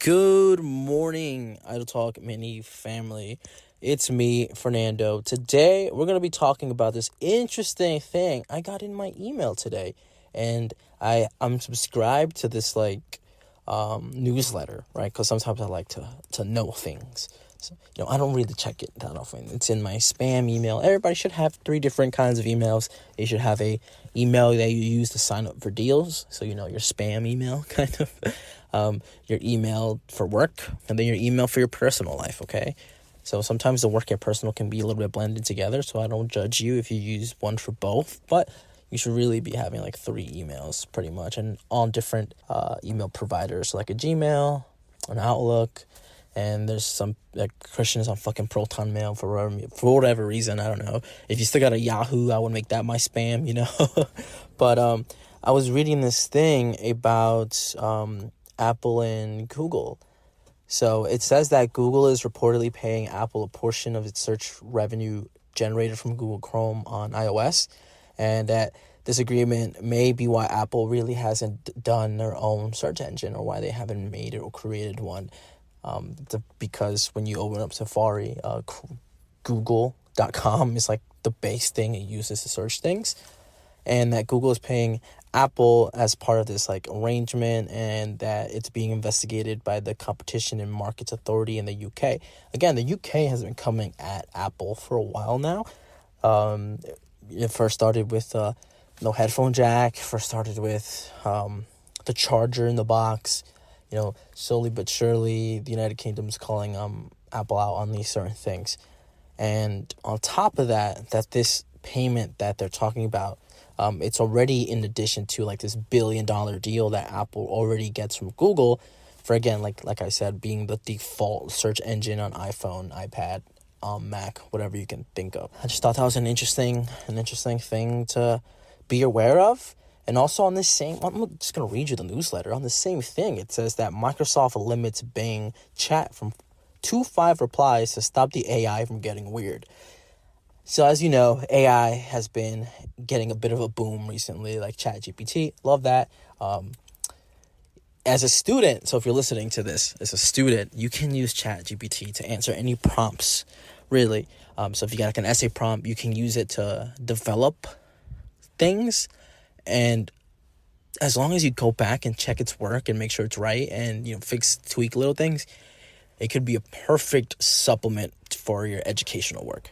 Good morning, IdleTalk Mini family. It's me, Fernando. Today, we're going to be talking about this interesting thing I got in my email today. And I'm subscribed to this, newsletter, right? Because sometimes I like to know things. So, I don't really check it that often. It's in my spam email. Everybody should have 3 different kinds of emails. You should have a email that you use to sign up for deals. So, your spam email, kind of. Your email for work, and then your email for your personal life, okay? So sometimes the work and personal can be a little bit blended together, so I don't judge you if you use one for both, but you should really be having 3 emails pretty much, and on different email providers, like a Gmail, an Outlook, and there's some Christians on fucking Proton Mail for whatever reason. I don't know. If you still got a Yahoo, I would make that my spam, But I was reading this thing about Apple and Google. So it says that Google is reportedly paying Apple a portion of its search revenue generated from Google Chrome on iOS, and that this agreement may be why Apple really hasn't done their own search engine, or why they haven't made it or created one. Because when you open up Safari, Google.com is the base thing it uses to search things. And that Google is paying Apple as part of this arrangement, and that it's being investigated by the Competition and Markets Authority in the UK. Again, the UK has been coming at Apple for a while now. It first started with no headphone jack. First started with the charger in the box. Slowly but surely, the United Kingdom's calling Apple out on these certain things. And on top of that this payment that they're talking about, it's already in addition to this $1 billion deal that Apple already gets from Google for, again, like I said, being the default search engine on iPhone, iPad, Mac, whatever you can think of. I just thought that was an interesting thing to be aware of. And also on this same, I'm just going to read you the newsletter. On the same thing, it says that Microsoft limits Bing chat from 2 5 replies to stop the AI from getting weird. So as you know, AI has been getting a bit of a boom recently, like ChatGPT. Love that. As a student, so if you're listening to this as a student, you can use ChatGPT to answer any prompts, really. So if you got an essay prompt, you can use it to develop things. And as long as you go back and check its work and make sure it's right and, tweak little things, it could be a perfect supplement for your educational work.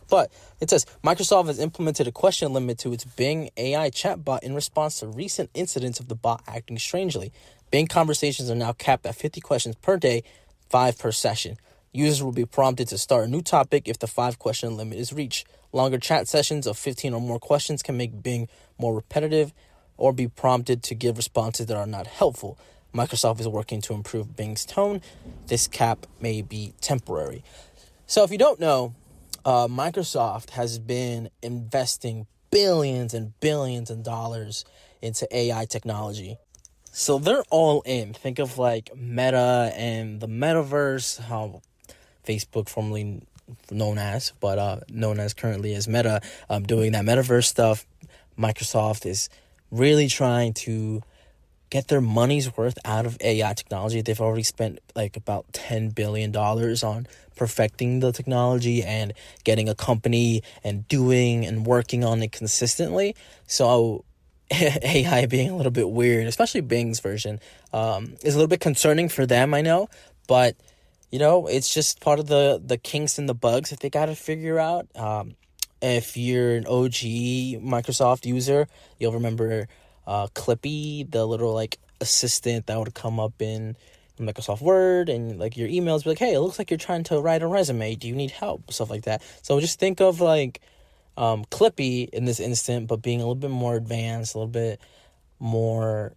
But it says, Microsoft has implemented a question limit to its Bing AI chatbot in response to recent incidents of the bot acting strangely. Bing conversations are now capped at 50 questions per day, 5 per session. Users will be prompted to start a new topic if the 5-question limit is reached. Longer chat sessions of 15 or more questions can make Bing more repetitive or be prompted to give responses that are not helpful. Microsoft is working to improve Bing's tone. This cap may be temporary. So if you don't know, Microsoft has been investing billions and billions of dollars into AI technology. So they're all in. Think of Meta and the metaverse, how Facebook formerly known as currently as Meta, doing that metaverse stuff. Microsoft is really trying to get their money's worth out of AI technology. They've already spent about $10 billion on perfecting the technology and getting a company and doing and working on it consistently. So AI being a little bit weird, especially Bing's version, is a little bit concerning for them, I know. But, it's just part of the kinks and the bugs that they got to figure out. If you're an OG Microsoft user, you'll remember Clippy, the little assistant that would come up in Microsoft Word, and your emails be like, hey, it looks like you're trying to write a resume. Do you need help? Stuff like that. So just think of Clippy in this instant, but being a little bit more advanced, a little bit more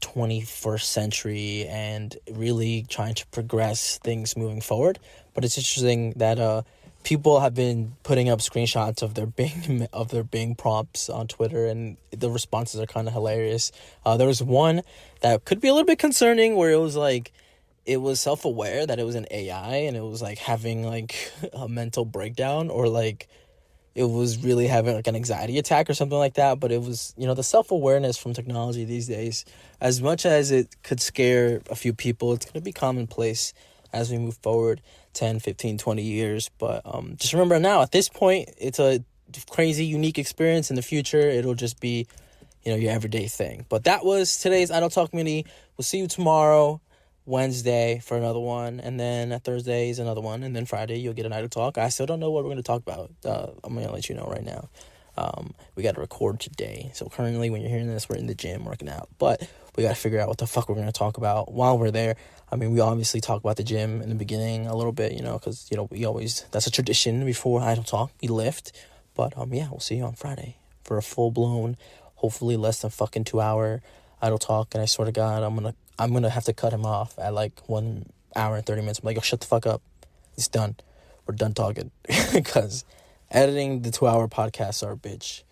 21st century, and really trying to progress things moving forward. But it's interesting that people have been putting up screenshots of their Bing prompts on Twitter, and the responses are kind of hilarious. There was one that could be a little bit concerning, where it was self-aware that it was an AI, and it was having a mental breakdown, or it was really having like an anxiety attack or something like that. But it was, the self-awareness from technology these days, as much as it could scare a few people, it's going to be commonplace as we move forward 10, 15, 20 years. But just remember now, at this point, it's a crazy, unique experience. In the future, it'll just be, your everyday thing. But that was today's IdleTalk Mini. We'll see you tomorrow, Wednesday, for another one. And then Thursday is another one. And then Friday, you'll get an IdleTalk. I still don't know what we're going to talk about. I'm going to let you know right now. We got to record today. So currently, when you're hearing this, we're in the gym working out. But we got to figure out what the fuck we're going to talk about while we're there. I mean, we obviously talk about the gym in the beginning a little bit, because, we always, that's a tradition before IdleTalk. We lift. But, yeah, we'll see you on Friday for a full-blown, hopefully less than fucking 2 hour IdleTalk. And I swear to God, I'm gonna have to cut him off at like 1 hour and 30 minutes. I'm like, shut the fuck up. It's done. We're done talking. Because editing the 2 hour podcasts are a bitch.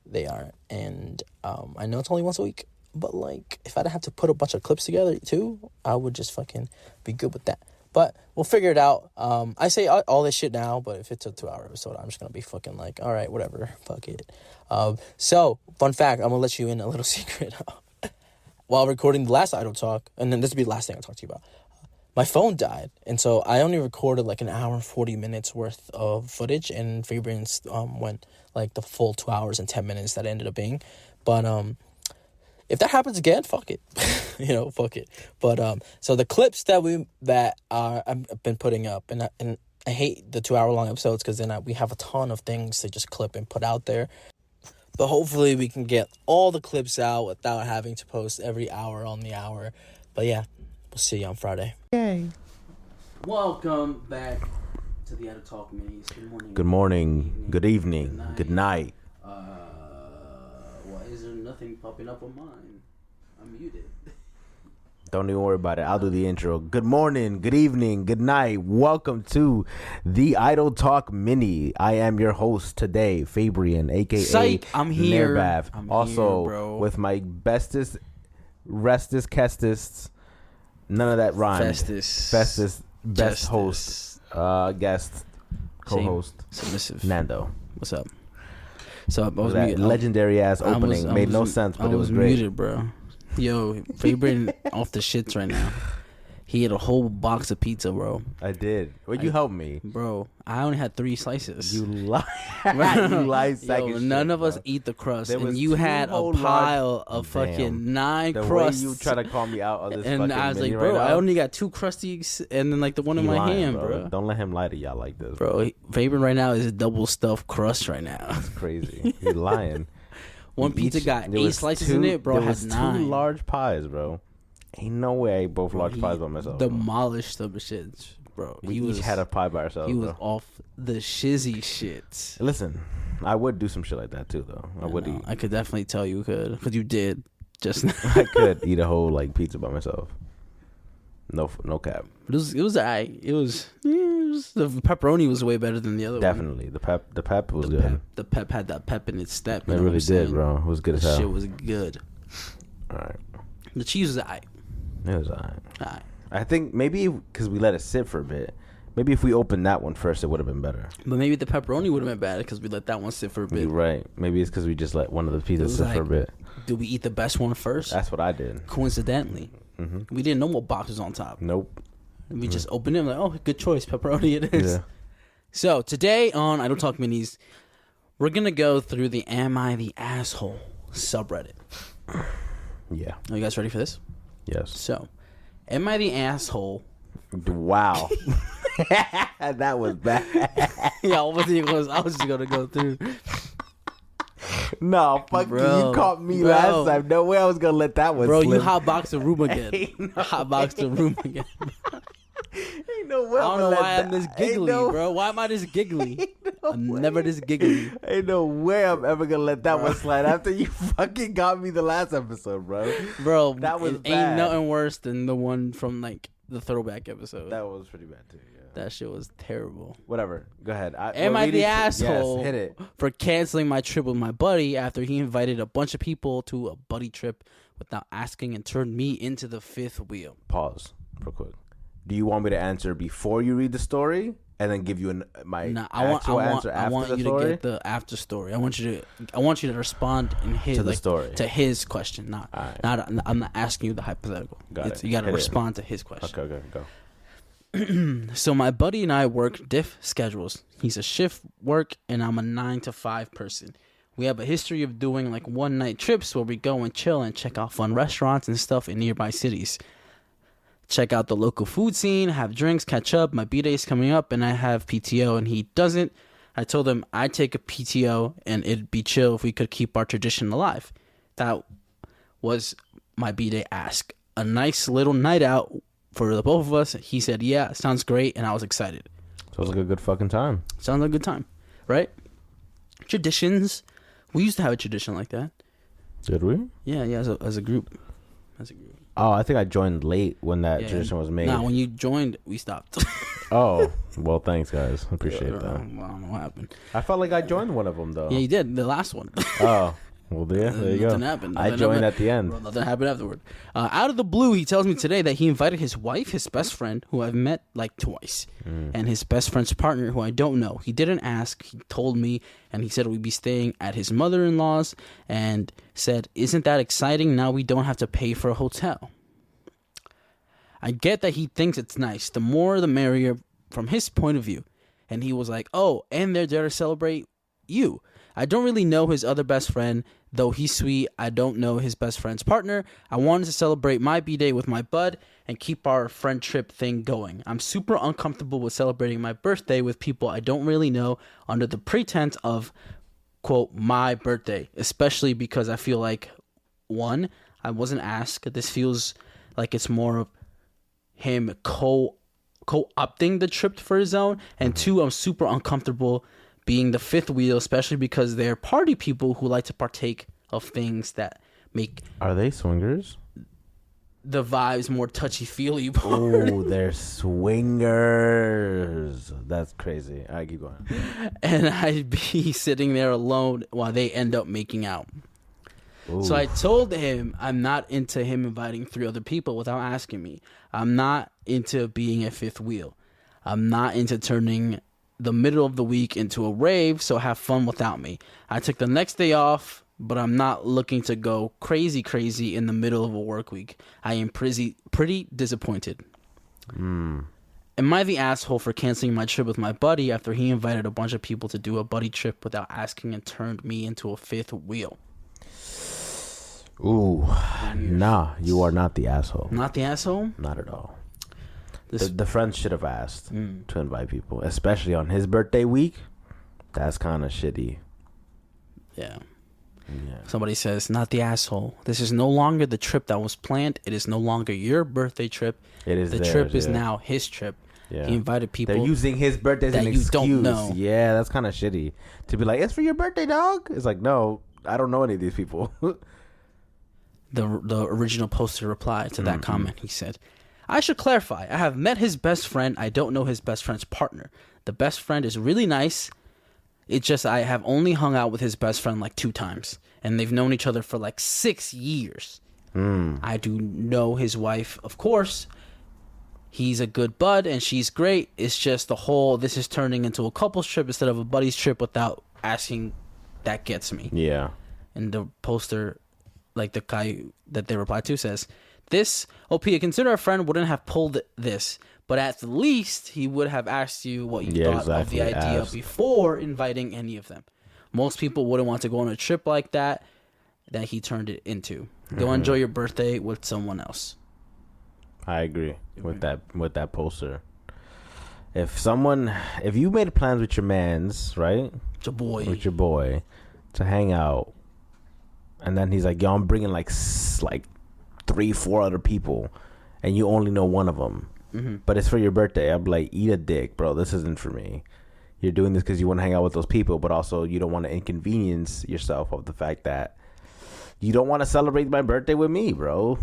They are. And I know it's only once a week. But like, if I'd have to put a bunch of clips together too, I would just fucking be good with that. But we'll figure it out. I say all this shit now, but if it's a 2 hour episode, I'm just going to be fucking like, all right, whatever, fuck it. So, fun fact, I'm going to let you in a little secret. While recording the last IdleTalk, and then this will be the last thing I'll talk to you about, my phone died. And so I only recorded like an hour and 40 minutes worth of footage, and Fabrian's went like the full 2 hours and 10 minutes that it ended up being. But if that happens again, fuck it. Fuck it. But so the clips that I've been putting up, and I hate the 2 hour long episodes because then we have a ton of things to just clip and put out there. But hopefully we can get all the clips out without having to post every hour on the hour. But yeah, we'll see you on Friday. Yay. Welcome back to the IdleTalk Minis. Good morning. Good morning. Good evening. Good night. Why is there nothing popping up on mine? I'm muted. Don't even worry about it. I'll do the intro. Good morning, good evening, good night. Welcome to the IdleTalk Mini. I am your host today, Fabrian, a.k.a. Psych, I'm here. I'm also here, bro. With my bestest, restest, kestest, none of that rhymes. Bestest, best host, guest, co-host, submissive. Nando. What's up? So that legendary ass opening made no sense, but it was great. Muted, bro. Yo, Fabian off the shits right now. He ate a whole box of pizza, bro. I did. Would you help me? Bro, I only had 3 slices. You lie. You lie. Yo, none of us eat the crust. And you had a pile of fucking 9 crusts. The way you try to call me out on this and I was like, bro, right, I only got 2 crusties and then like the one in my hand, bro. Don't let him lie to y'all like this. Bro, Fabian right now is a double stuffed crust right now. That's crazy. He's lying. One pizza got 8 slices in it, bro. There was 2 large pies, bro. Ain't no way I ate both large pies by myself. Demolished them shits, bro. We each had a pie by ourselves. He was off the shizzy shits. Listen, I would do some shit like that too, though. I would eat. I could definitely tell you could, because you did just now. I could eat a whole pizza by myself. No cap. It was alright. It was the pepperoni was way better than the other Definitely. one. The pep was good. The pep had that pep in its step. It really did, bro. It was good as hell. Shit was good. All right. The cheese was alright. It was alright. I think maybe because we let it sit for a bit. Maybe if we opened that one first, it would have been better. But maybe the pepperoni would have been bad because we let that one sit for a bit. You're right. Maybe it's because we just let one of the pizzas sit for a bit. Did we eat the best one first? That's what I did. Coincidentally. Mm-hmm. We didn't know what box was on top. Nope. We just opened it and like, oh, good choice. Pepperoni it is. Yeah. So today on IdleTalk Minis, we're going to go through the Am I the Asshole subreddit. Yeah. Are you guys ready for this? Yes. So, am I the asshole? Wow. That was bad. Yeah, I was just going to go through. No, fuck you. You caught me last time. No way I was going to let that one slip. Bro, you hotboxed the room again. Hotboxed the room again. Ain't no way I don't know why I'm this giggly, bro. Why am I this giggly? I'm never this giggly. Ain't no way I'm ever going to let that one slide after you fucking got me the last episode, bro. Bro, that was bad. Ain't nothing worse than the one from the throwback episode. That was pretty bad too, yeah. That shit was terrible. Whatever. Go ahead. Am I the asshole yes, hit it. for canceling my trip with my buddy after he invited a bunch of people to a buddy trip without asking and turned me into the fifth wheel? Pause real quick. Do you want me to answer before you read the story and then give you my actual answer after the story? I want you to get the after story. I want you to respond in his to the story, to his question. I'm not asking you the hypothetical. You got to respond to his question. Okay, go. So my buddy and I work diff schedules. He's a shift work, and I'm a 9 to 5 person. We have a history of doing like one night trips where we go and chill and check out fun restaurants and stuff in nearby cities. Check out the local food scene, have drinks, catch up. My B-day's coming up, and I have PTO, and he doesn't. I told him I'd take a PTO, and it'd be chill if we could keep our tradition alive. That was my B-day ask. A nice little night out for the both of us. He said, yeah, sounds great, and I was excited. Sounds like a good fucking time. Sounds like a good time, right? Traditions. We used to have a tradition like that. Did we? Yeah, as a group. Oh, I think I joined late when that tradition was made. Nah, when you joined, we stopped. Oh, well, thanks, guys. I appreciate that. I don't know what happened. I felt like I joined one of them, though. Yeah, you did. The last one. Oh. Well, there you go. Nothing happened. I joined at the end. Well, nothing happened afterward. Out of the blue, he tells me today that he invited his wife, his best friend, who I've met like twice, and his best friend's partner, who I don't know. He didn't ask. He told me, and he said we'd be staying at his mother-in-law's, and said, isn't that exciting? Now we don't have to pay for a hotel. I get that he thinks it's nice. The more, the merrier from his point of view. And he was like, oh, and they're there to celebrate you. I don't really know his other best friend, though he's sweet. I don't know his best friend's partner. I wanted to celebrate my B-Day with my bud and keep our friend trip thing going. I'm super uncomfortable with celebrating my birthday with people I don't really know under the pretense of, quote, my birthday, especially because I feel like, one, I wasn't asked. This feels like it's more of him co-opting the trip for his own, and two, I'm super uncomfortable being the fifth wheel, especially because they're party people who like to partake of things that make... Are they swingers? The vibes more touchy-feely. Oh, they're swingers. That's crazy. All right, keep going. And I'd be sitting there alone while they end up making out. Ooh. So I told him I'm not into him inviting 3 other people without asking me. I'm not into being a fifth wheel. I'm not into turning the middle of the week into a rave, so have fun without me. I took the next day off, but I'm not looking to go crazy in the middle of a work week. I am pretty disappointed. Am I the asshole for canceling my trip with my buddy after he invited a bunch of people to do a buddy trip without asking and turned me into a fifth wheel? Ooh, nah, you are not the asshole. Not the asshole? Not at all. The friends should have asked to invite people, especially on his birthday week. That's kind of shitty. Yeah. Somebody says, not the asshole. This is no longer the trip that was planned. It is no longer your birthday trip. It is the theirs, trip is now his trip. Yeah. He invited people. They're using his birthday as an excuse. Don't know. Yeah, that's kind of shitty. To be like, it's for your birthday, dog. It's like, no, I don't know any of these people. The original poster replied to that comment. He said, I should clarify. I have met his best friend. I don't know his best friend's partner. The best friend is really nice. It's just I have only hung out with his best friend like 2 times. And they've known each other for like 6 years. I do know his wife, of course. He's a good bud and she's great. It's just the whole, this is turning into a couple's trip instead of a buddy's trip without asking. That gets me. Yeah. And the poster, like the guy that they replied to says, this, Pia, consider a friend wouldn't have pulled this, but at the least he would have asked you what you thought of the idea before inviting any of them. Most people wouldn't want to go on a trip like that he turned it into. Go enjoy your birthday with someone else. I agree with that poster. If you made plans with your mans, right? With your boy to hang out, and then he's like, yo, I'm bringing like 3-4 other people, and you only know one of them, but it's for your birthday. I'm like, eat a dick, bro. This isn't for me. You're doing this because you want to hang out with those people, but also you don't want to inconvenience yourself of the fact that you don't want to celebrate my birthday with me, bro.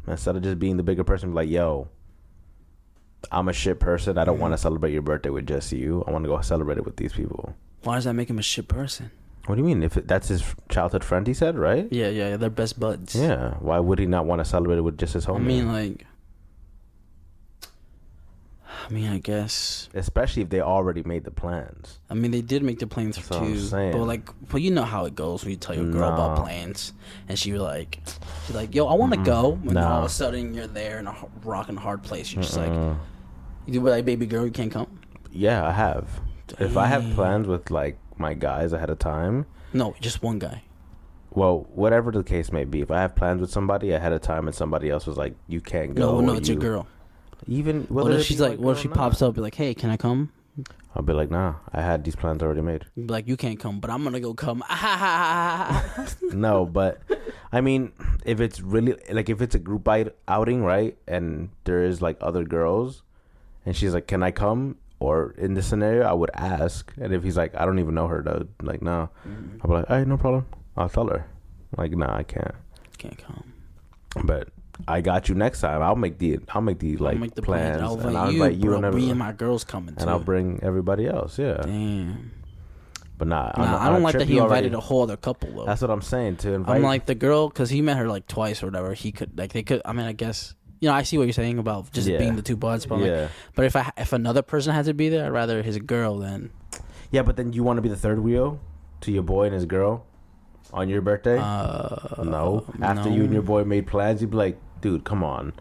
Instead of just being the bigger person, like, yo, I'm a shit person. I don't want to celebrate your birthday with just you. I want to go celebrate it with these people. Why does that make him a shit person? What do you mean? That's his childhood friend, he said, right? Yeah, they're best buds. Yeah, why would he not want to celebrate it with just his homie? I mean, like, I mean, I guess. Especially if they already made the plans. I mean, they did make the plans That's too. what I'm saying. But you know how it goes when you tell your girl about plans, and she's like, "Yo, I want to go," and then all of a sudden you're there in a rock and hard place. You're just like, you do like, baby girl, you can't come. Yeah, I have. Dang. If I have plans with like my guys ahead of time. No, just one guy. Well, whatever the case may be, if I have plans with somebody ahead of time and somebody else was like, "You can't go," No, it's your girl. Even what if she's like, what if she pops up, be like, "Hey, can I come?" I'll be like, "Nah, I had these plans already made." You'd be like, "You can't come, but I'm gonna go come." No, but I mean, if it's really like if it's a group outing, right, and there is like other girls, and she's like, "Can I come?" Or in this scenario, I would ask, and if he's like, "I don't even know her," though, like, no, I'll be like, "Hey, no problem." I'll tell her, like, "Nah, I can't. Can't come." But I got you next time. I'll make the plans. I'll invite you, and me and my girls coming too. And I'll bring everybody else. Yeah. Damn. But nah, I don't like that he invited a whole other couple though. That's what I'm saying. To invite. I'm like the girl because he met her like twice or whatever. He could like they could. I mean, I guess I see what you're saying about just being the two buds. But but if another person had to be there, I'd rather his girl than. Yeah, but then you want to be the third wheel to your boy and his girl on your birthday? No. After you and your boy made plans, you'd be like, "Dude, come on.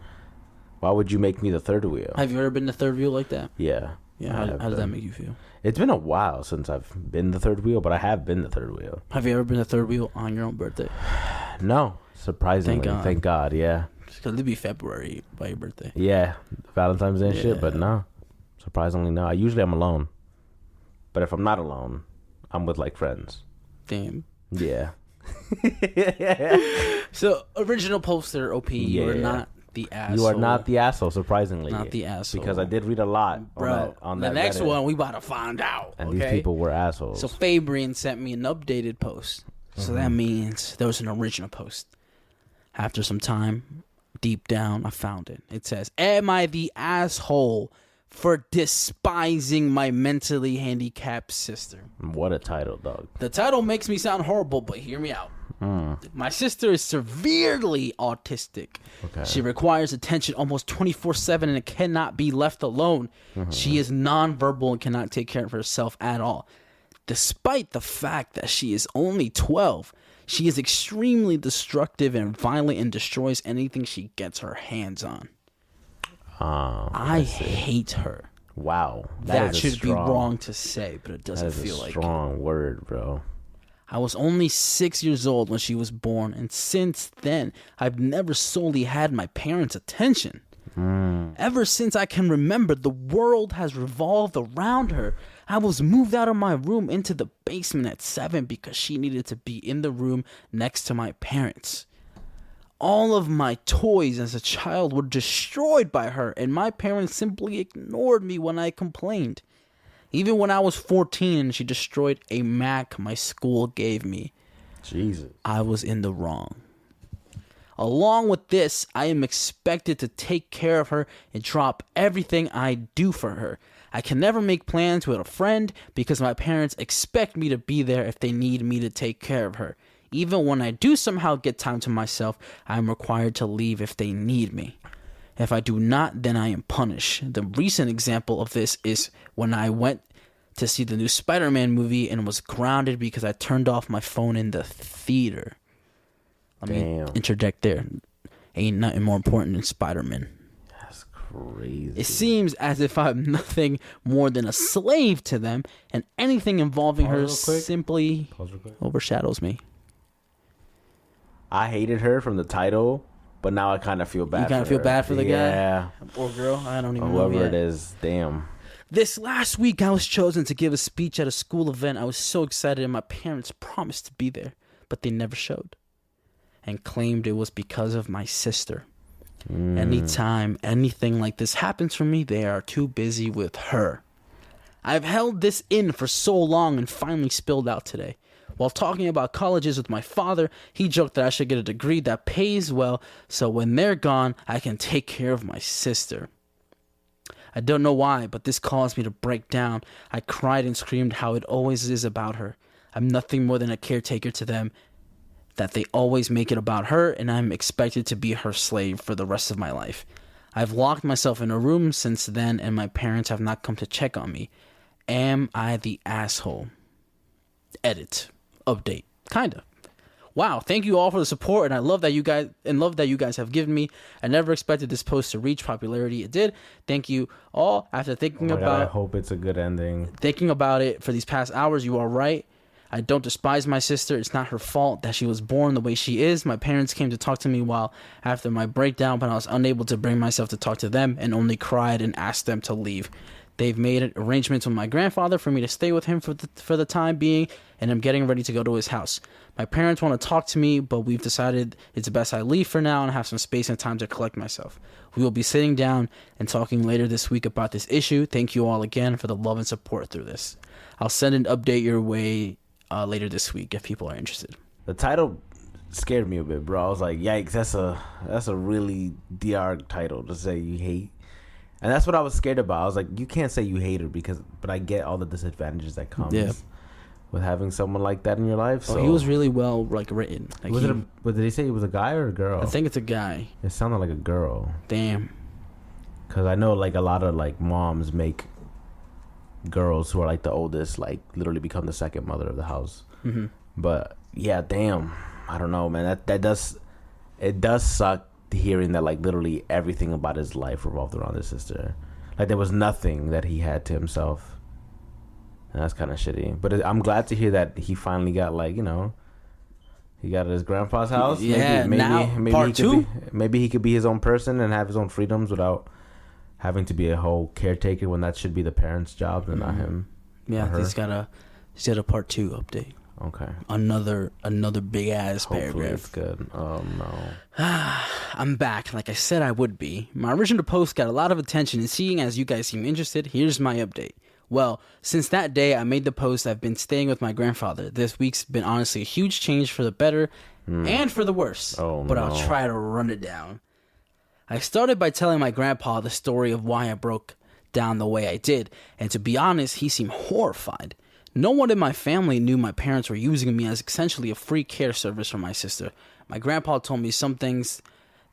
Why would you make me the third wheel?" Have you ever been the third wheel like that? Yeah. Yeah. How does that make you feel? It's been a while since I've been the third wheel, but I have been the third wheel. Have you ever been the third wheel on your own birthday? No. Surprisingly. Thank God. Yeah. Because it'd be February by your birthday. Yeah. Valentine's Day and shit, but no. Surprisingly, no. Usually I'm alone. But if I'm not alone, I'm with like friends. Damn. Yeah. So, original poster, OP, you are not the asshole. You are not the asshole, surprisingly. Not the asshole. Because I did read a lot on that the next Reddit. one, we about to find out. And these people were assholes. So, Fabrian sent me an updated post. So, that means there was an original post. After some time, deep down, I found it. It says, "Am I the asshole for despising my mentally handicapped sister?" What a title, dog. The title makes me sound horrible, but hear me out. My sister is severely autistic. Okay. She requires attention almost 24/7 and cannot be left alone. She is nonverbal and cannot take care of herself at all. Despite the fact that she is only 12, she is extremely destructive and violent and destroys anything she gets her hands on. I hate her. Wow. That should be wrong to say, but it doesn't feel like it. Strong word, bro. I was only 6 years old when she was born, and since then, I've never solely had my parents' attention. Ever since I can remember, the world has revolved around her. I was moved out of my room into the basement at 7 because she needed to be in the room next to my parents. All of my toys as a child were destroyed by her, and my parents simply ignored me when I complained. Even when I was 14 and she destroyed a Mac my school gave me, Jesus, I was in the wrong. Along with this, I am expected to take care of her and drop everything I do for her. I can never make plans with a friend because my parents expect me to be there if they need me to take care of her. Even when I do somehow get time to myself, I am required to leave if they need me. If I do not, then I am punished. The recent example of this is when I went to see the new Spider-Man movie and was grounded because I turned off my phone in the theater. Let me interject there. Ain't nothing more important than Spider-Man. That's crazy. It seems as if I'm nothing more than a slave to them, and anything involving her simply overshadows me. I hated her from the title, but now I kind of feel bad. You kind of feel bad for the guy? Yeah. Or girl? I don't even know. Whoever it is, damn. This last week, I was chosen to give a speech at a school event. I was so excited, and my parents promised to be there, but they never showed, and claimed it was because of my sister. Anytime anything like this happens for me, they are too busy with her. I've held this in for so long and finally spilled out today. While talking about colleges with my father, he joked that I should get a degree that pays well, so when they're gone, I can take care of my sister. I don't know why, but this caused me to break down. I cried and screamed how it always is about her. I'm nothing more than a caretaker to them, that they always make it about her, and I'm expected to be her slave for the rest of my life. I've locked myself in a room since then, and my parents have not come to check on me. Am I the asshole? Edit. Update. Kinda. Wow, thank you all for the support, and I love that you guys have given me. I never expected this post to reach popularity. It did. Thank you all. After thinking about I hope it's a good ending. Thinking about it for these past hours, you are right. I don't despise my sister. It's not her fault that she was born the way she is. My parents came to talk to me after my breakdown, but I was unable to bring myself to talk to them and only cried and asked them to leave. They've made arrangements with my grandfather for me to stay with him for the time being, and I'm getting ready to go to his house. My parents want to talk to me, but we've decided it's best I leave for now and have some space and time to collect myself. We will be sitting down and talking later this week about this issue. Thank you all again for the love and support through this. I'll send an update your way later this week if people are interested. The title scared me a bit, bro. I was like, yikes, that's a really DR title to say you hate. And that's what I was scared about. I was like, you can't say you hate her but I get all the disadvantages that comes with having someone like that in your life. So he was really well written. Did they say he was a guy or a girl? I think it's a guy. It sounded like a girl. Damn. Because I know like a lot of like moms make girls who are like the oldest like literally become the second mother of the house. Mm-hmm. But yeah, damn. I don't know, man. It does suck hearing that like literally everything about his life revolved around his sister. Like there was nothing that he had to himself, and that's kind of shitty. But I'm glad to hear that he finally got like, you know, he got at his grandpa's house. Maybe part two. Maybe he could be his own person and have his own freedoms without having to be a whole caretaker when that should be the parents' job and not him. Yeah, he's got a part 2 update. Okay. Another big ass paragraph. It's good. Oh no. I'm back, like I said I would be. My original post got a lot of attention, and seeing as you guys seem interested, here's my update. Well, since that day I made the post, I've been staying with my grandfather. This week's been honestly a huge change for the better and for the worse. But I'll try to run it down. I started by telling my grandpa the story of why I broke down the way I did, and to be honest, he seemed horrified. No one in my family knew my parents were using me as essentially a free care service for my sister. My grandpa told me some things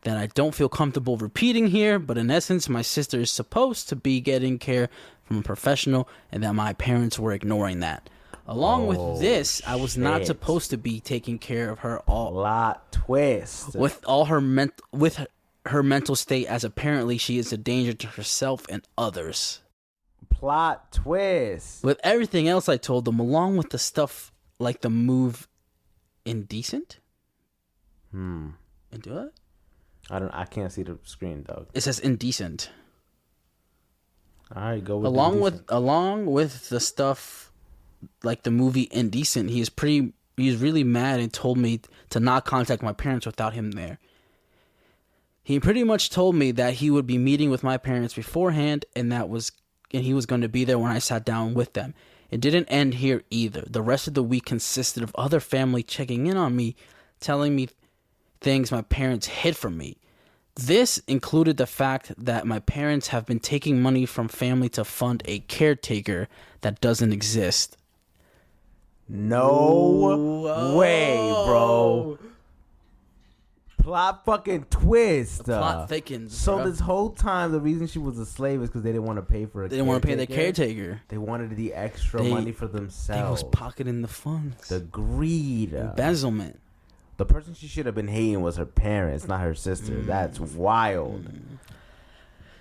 that I don't feel comfortable repeating here, but in essence, my sister is supposed to be getting care from a professional, and that my parents were ignoring that. Along with this, I was not supposed to be taking care of her Plot twist. with her mental state, as apparently she is a danger to herself and others. Plot twist. With everything else I told them, along with the stuff like the move indecent? Into it? I can't see the screen, dog. It says indecent. All right, go with along with the stuff like the movie Indecent, he's really mad and told me to not contact my parents without him there. He pretty much told me that he would be meeting with my parents beforehand, and he was going to be there when I sat down with them. It didn't end here either. The rest of the week consisted of other family checking in on me, telling me things my parents hid from me. This included the fact that my parents have been taking money from family to fund a caretaker that doesn't exist. No way, bro. Plot fucking twist. The plot thickens. So bro. This whole time, the reason she was a slave is because they didn't want to pay for it. They didn't want to pay the caretaker. They wanted the extra money for themselves. They was pocketing the funds. The greed. Embezzlement. The person she should have been hating was her parents, not her sister. That's wild.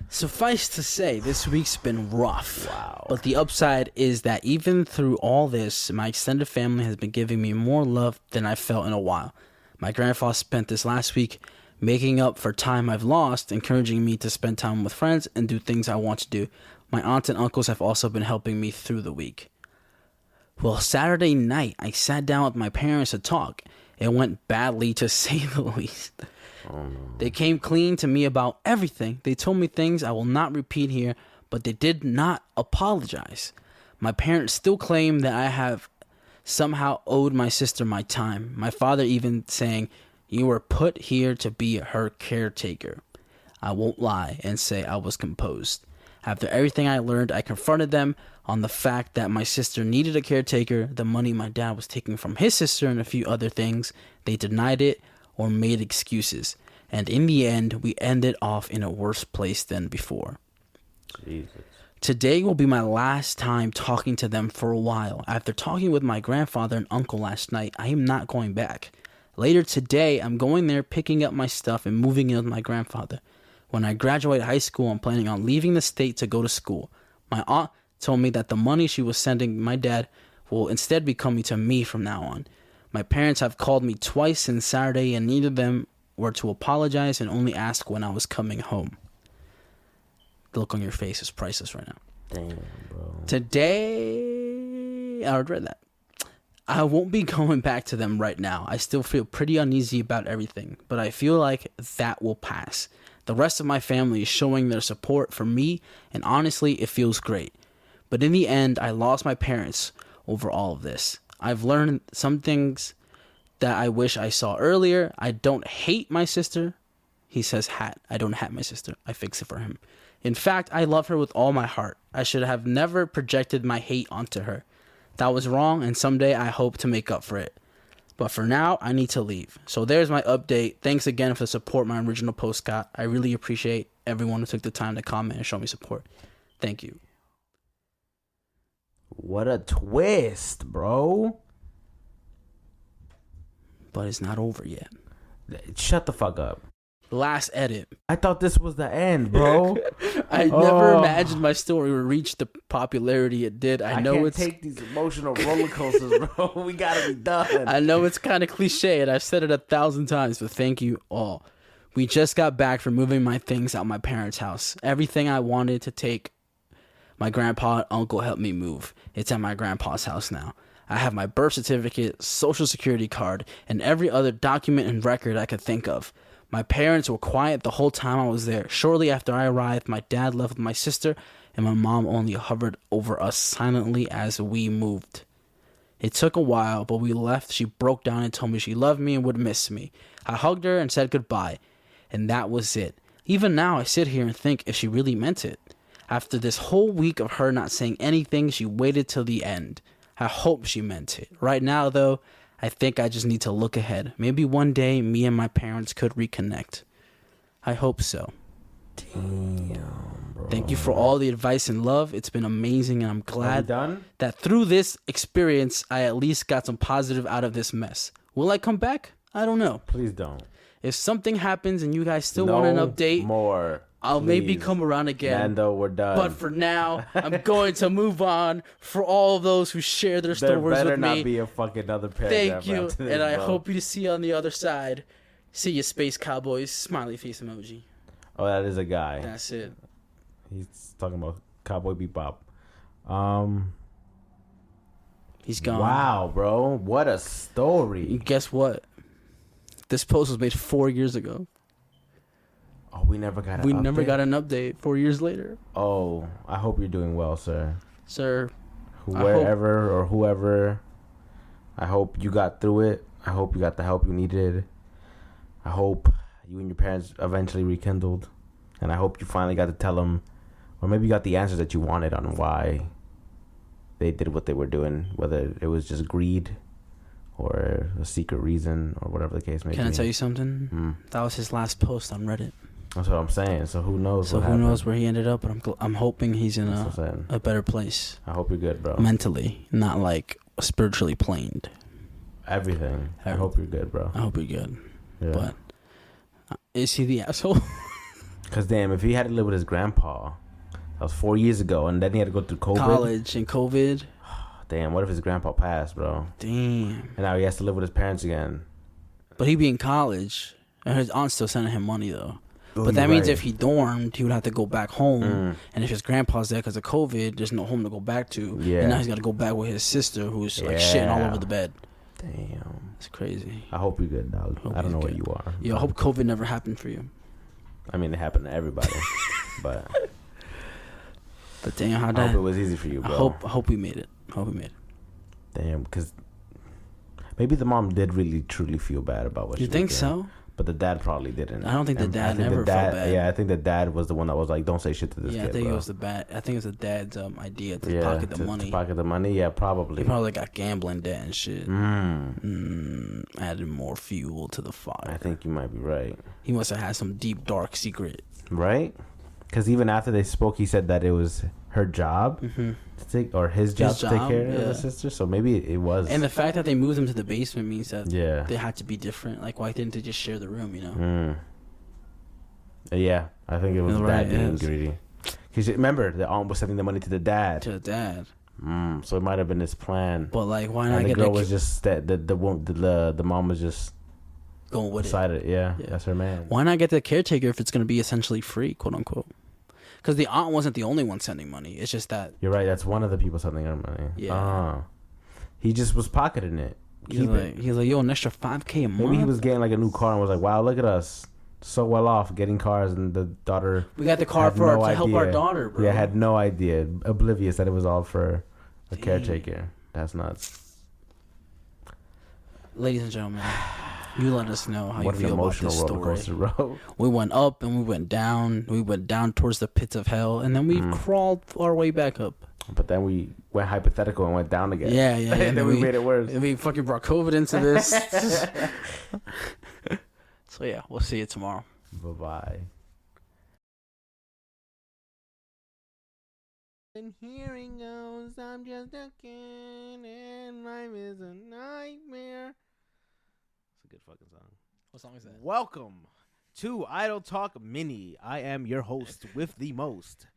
Suffice to say, this week's been rough. Wow. But the upside is that even through all this, my extended family has been giving me more love than I felt in a while. My grandfather spent this last week making up for time I've lost, encouraging me to spend time with friends and do things I want to do. My aunts and uncles have also been helping me through the week. Well, Saturday night, I sat down with my parents to talk. It went badly, to say the least. They came clean to me about everything. They told me things I will not repeat here, but they did not apologize. My parents still claim that I have somehow owed my sister my time. My father even saying, "You were put here to be her caretaker." I won't lie and say I was composed. After everything I learned, I confronted them on the fact that my sister needed a caretaker, the money my dad was taking from his sister, and a few other things. They denied it or made excuses. And in the end, we ended off in a worse place than before. Jesus. Today will be my last time talking to them for a while. After talking with my grandfather and uncle last night, I am not going back. Later today, I'm going there, picking up my stuff and moving in with my grandfather. When I graduate high school, I'm planning on leaving the state to go to school. My aunt told me that the money she was sending my dad will instead be coming to me from now on. My parents have called me twice since Saturday, and neither of them were to apologize and only ask when I was coming home. The look on your face is priceless right now. Damn, bro. Today, I regret that. I won't be going back to them right now. I still feel pretty uneasy about everything, but I feel like that will pass. The rest of my family is showing their support for me, and honestly, it feels great. But in the end, I lost my parents over all of this. I've learned some things that I wish I saw earlier. I don't hate my sister. He says hat. I don't hate my sister. I fix it for him. In fact, I love her with all my heart. I should have never projected my hate onto her. That was wrong, and someday I hope to make up for it. But for now, I need to leave. So there's my update. Thanks again for the support my original post got. I really appreciate everyone who took the time to comment and show me support. Thank you. What a twist, bro. But it's not over yet. Shut the fuck up. Last edit. I thought this was the end, bro. I never imagined my story would reach the popularity it did. I know can't take these emotional roller coasters, bro. We gotta be done. I know it's kind of cliche, and I've said it 1,000 times, but thank you all. We just got back from moving my things out my parents' house. Everything I wanted to take, my grandpa and uncle helped me move. It's at my grandpa's house now. I have my birth certificate, social security card, and every other document and record I could think of. My parents were quiet the whole time I was there. Shortly after I arrived, my dad left with my sister, and my mom only hovered over us silently as we moved. It took a while, but we left. She broke down and told me she loved me and would miss me. I hugged her and said goodbye, and that was it. Even now, I sit here and think if she really meant it. After this whole week of her not saying anything, she waited till the end. I hope she meant it. Right now, though, I think I just need to look ahead. Maybe one day me and my parents could reconnect. I hope so. Damn, bro. Thank you for all the advice and love. It's been amazing, and I'm glad that through this experience, I at least got some positive out of this mess. Will I come back? I don't know. Please don't. If something happens and you guys still want an update, I'll maybe come around again. Nando, we're done. But for now, I'm going to move on. For all of those who share their stories with me, there better not be a fucking other paragraph. Thank you, after this, and I bro. hope you see you on the other side. See you, Space Cowboys. Smiley face emoji. Oh, that is a guy. That's it. He's talking about Cowboy Bebop. He's gone. Wow, bro. What a story. And guess what? This post was made 4 years ago. Oh, we never got an update 4 years later. Oh, I hope you're doing well, sir. Sir. Whoever. I hope you got through it. I hope you got the help you needed. I hope you and your parents eventually rekindled. And I hope you finally got to tell them, or maybe you got the answers that you wanted on why they did what they were doing, whether it was just greed or a secret reason or whatever the case may be. Can I tell you something? That was his last post on Reddit. That's what I'm saying. So who knows? So who knows where he ended up? But I'm hoping he's in a better place. I hope you're good, bro. Mentally, not like spiritually planed. Everything. I hope you're good, bro. I hope you're good. Yeah. But is he the asshole? Because damn, if he had to live with his grandpa, that was 4 years ago, and then he had to go through college and COVID. Damn, what if his grandpa passed, bro? Damn. And now he has to live with his parents again. But he'd be in college, and his aunt's still sending him money though. But that means if he dormed, he would have to go back home. And if his grandpa's there because of COVID, there's no home to go back to. Yeah. And now he's got to go back with his sister, who's like shitting all over the bed. Damn. It's crazy. I hope you're good, dog. I don't know where you are. Yo, I hope COVID never happened for you. I mean, it happened to everybody. But damn, I hope it was easy for you, bro. I hope we made it. Damn, because maybe the mom did really, truly feel bad about what she was doing. You think so? But the dad probably didn't. I don't think the dad ever felt bad. Yeah, I think the dad was the one that was like, "Don't say shit to this kid." Yeah, I think bro. it was the dad's idea to pocket the money. To pocket the money, yeah, probably. He probably got gambling debt and shit. Added more fuel to the fire. I think you might be right. He must have had some deep dark secret. Right? Because even after they spoke, he said that it was her job to take, or his job to take care of the sister. So maybe it was. And the fact that they moved him to the basement means that they had to be different. Like, why didn't they just share the room? You know? Yeah, I think it was dad being greedy. Because remember, the aunt was sending the money to the dad. So it might have been his plan. But like, why not? And the girl was just the mom was just going with it. Yeah, that's her man. Why not get the caretaker if it's going to be essentially free, quote unquote? Because the aunt wasn't the only one sending money. It's just that you're right. That's one of the people sending her money. Yeah, he just was pocketing it. He's like, yo, an extra $5,000 a month. Maybe he was getting like a new car and was like, wow, look at us, so well off getting cars, and the daughter. We got the car to help our daughter, bro. Yeah, had no idea, oblivious that it was all for a caretaker. That's nuts. Ladies and gentlemen, you let us know how you feel about this story. We went up and we went down. We went down towards the pits of hell, and then we crawled our way back up. But then we went hypothetical and went down again. Yeah. And then we made it worse. And we fucking brought COVID into this. So yeah, we'll see you tomorrow. Bye-bye. And here he goes, I'm just a kid, and life is a nightmare. It's a good fucking song. What song is that? Welcome to IdleTalk Mini. I am your host with the most,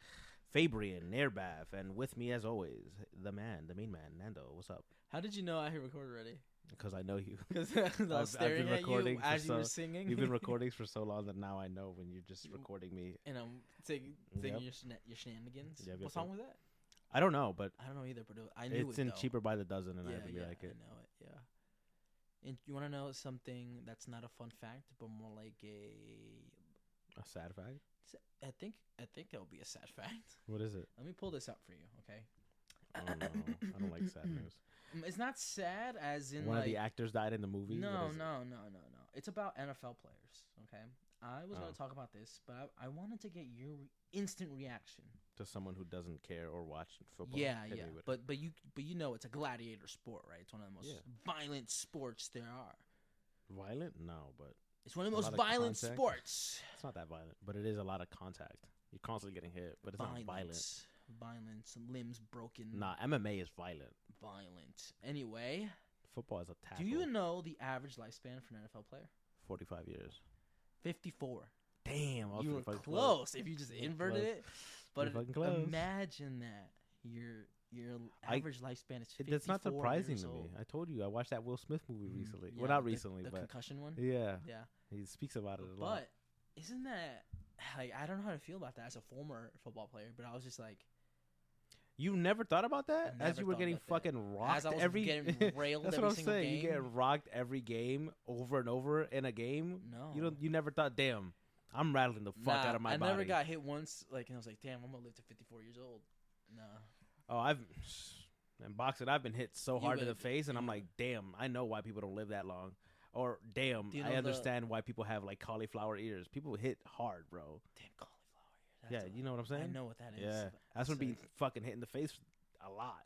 Fabrian Nairbath, and with me as always, the main man, Nando. What's up? How did you know I hit record already? Because I know you. Because I was staring at you as you were singing. You've been recording for so long that now I know when you're just recording me. And I'm taking your shenanigans. Yep, what song was that? I don't know, but I don't know either. But I knew it's in Cheaper by the Dozen, and I really like it. I know it. Yeah. And you want to know something that's not a fun fact, but more like a sad fact? I think it'll be a sad fact. What is it? Let me pull this up for you, okay? Oh no, I don't like sad news. It's not sad as in one of the actors died in the movie. No. It's about NFL players. Okay, I was going to talk about this, but I wanted to get your instant reaction to someone who doesn't care or watch football. Yeah. But you know it's a gladiator sport, right? It's one of the most violent sports there are. Violent? No, but it's one of the most violent sports. It's not that violent, but it is a lot of contact. You're constantly getting hit, but it's not violent. Violence, limbs broken. Nah, MMA is violent. Anyway, football is a tackle. Do you know the average lifespan for an NFL player? 45 years. 54. Damn, you were close if you just inverted it. But imagine that your average lifespan is 54. That's not surprising to me. Old. I told you I watched that Will Smith movie recently. Well, not recently, the but concussion one. Yeah. He speaks about it a lot. But isn't that like I don't know how to feel about that as a former football player, but I was just like. You never thought about that as you were getting fucking rocked getting railed. That's every what I'm saying. Game. You get rocked every game over and over in a game. No, you never thought, damn, I'm rattling the fuck out of my body. I never got hit once, and I was like, damn, I'm gonna live to 54 years old. No. Oh, in boxing, I've been hit so hard in the face, and I'm like, damn, I know why people don't live that long. Or damn, I understand why people have like cauliflower ears. People hit hard, bro. Damn cauliflower. You know what I'm saying? I know what that is. Yeah, that's when being fucking hit in the face a lot.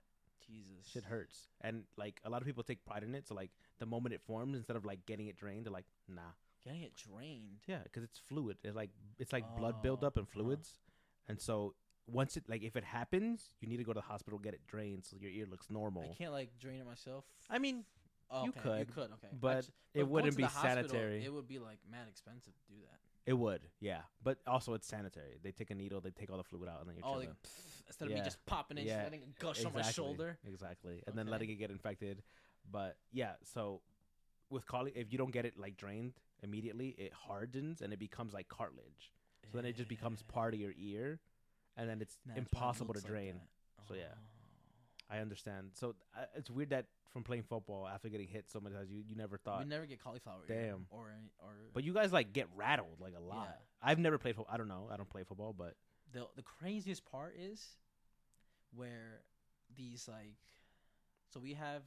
Jesus, shit hurts, and like a lot of people take pride in it. So like the moment it forms, instead of like getting it drained, they're like, nah. Getting it drained? Yeah, because it's fluid. It's like blood buildup and fluids, and so once it if it happens, you need to go to the hospital, get it drained, so your ear looks normal. I can't like drain it myself. I mean, you could, okay, but it wouldn't be sanitary. It would be like mad expensive to do that. It would, yeah. But also it's sanitary. They take a needle, they take all the fluid out, and then you're chilling. Instead of me just popping it, just letting it gush on my shoulder. Exactly. And then letting it get infected. But yeah, so with if you don't get it like drained immediately, it hardens and it becomes like cartilage. So then it just becomes part of your ear, and then it's impossible to drain. So yeah. I understand. So it's weird that from playing football after getting hit so many times, you never thought. We never get cauliflower. Damn. Or. But you guys like get rattled like a lot. Yeah. I've never played football. I don't know. I don't play football, but the craziest part is where these like, so we have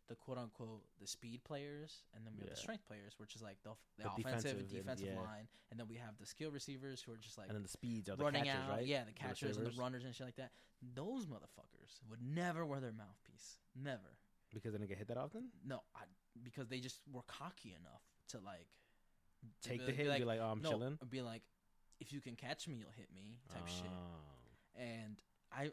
the quote unquote the speed players, and then we have the strength players, which is like the offensive and defensive line, and then we have the skill receivers who are just like, and then the speeds are the running catchers, out, right? yeah, the catchers and the runners and shit like that. Those motherfuckers would never wear their mouthpiece, never, because they didn't get hit that often. No, because they just were cocky enough to like take the hit, and be like, oh, I'm chilling. Be like, if you can catch me, you'll hit me, type shit. And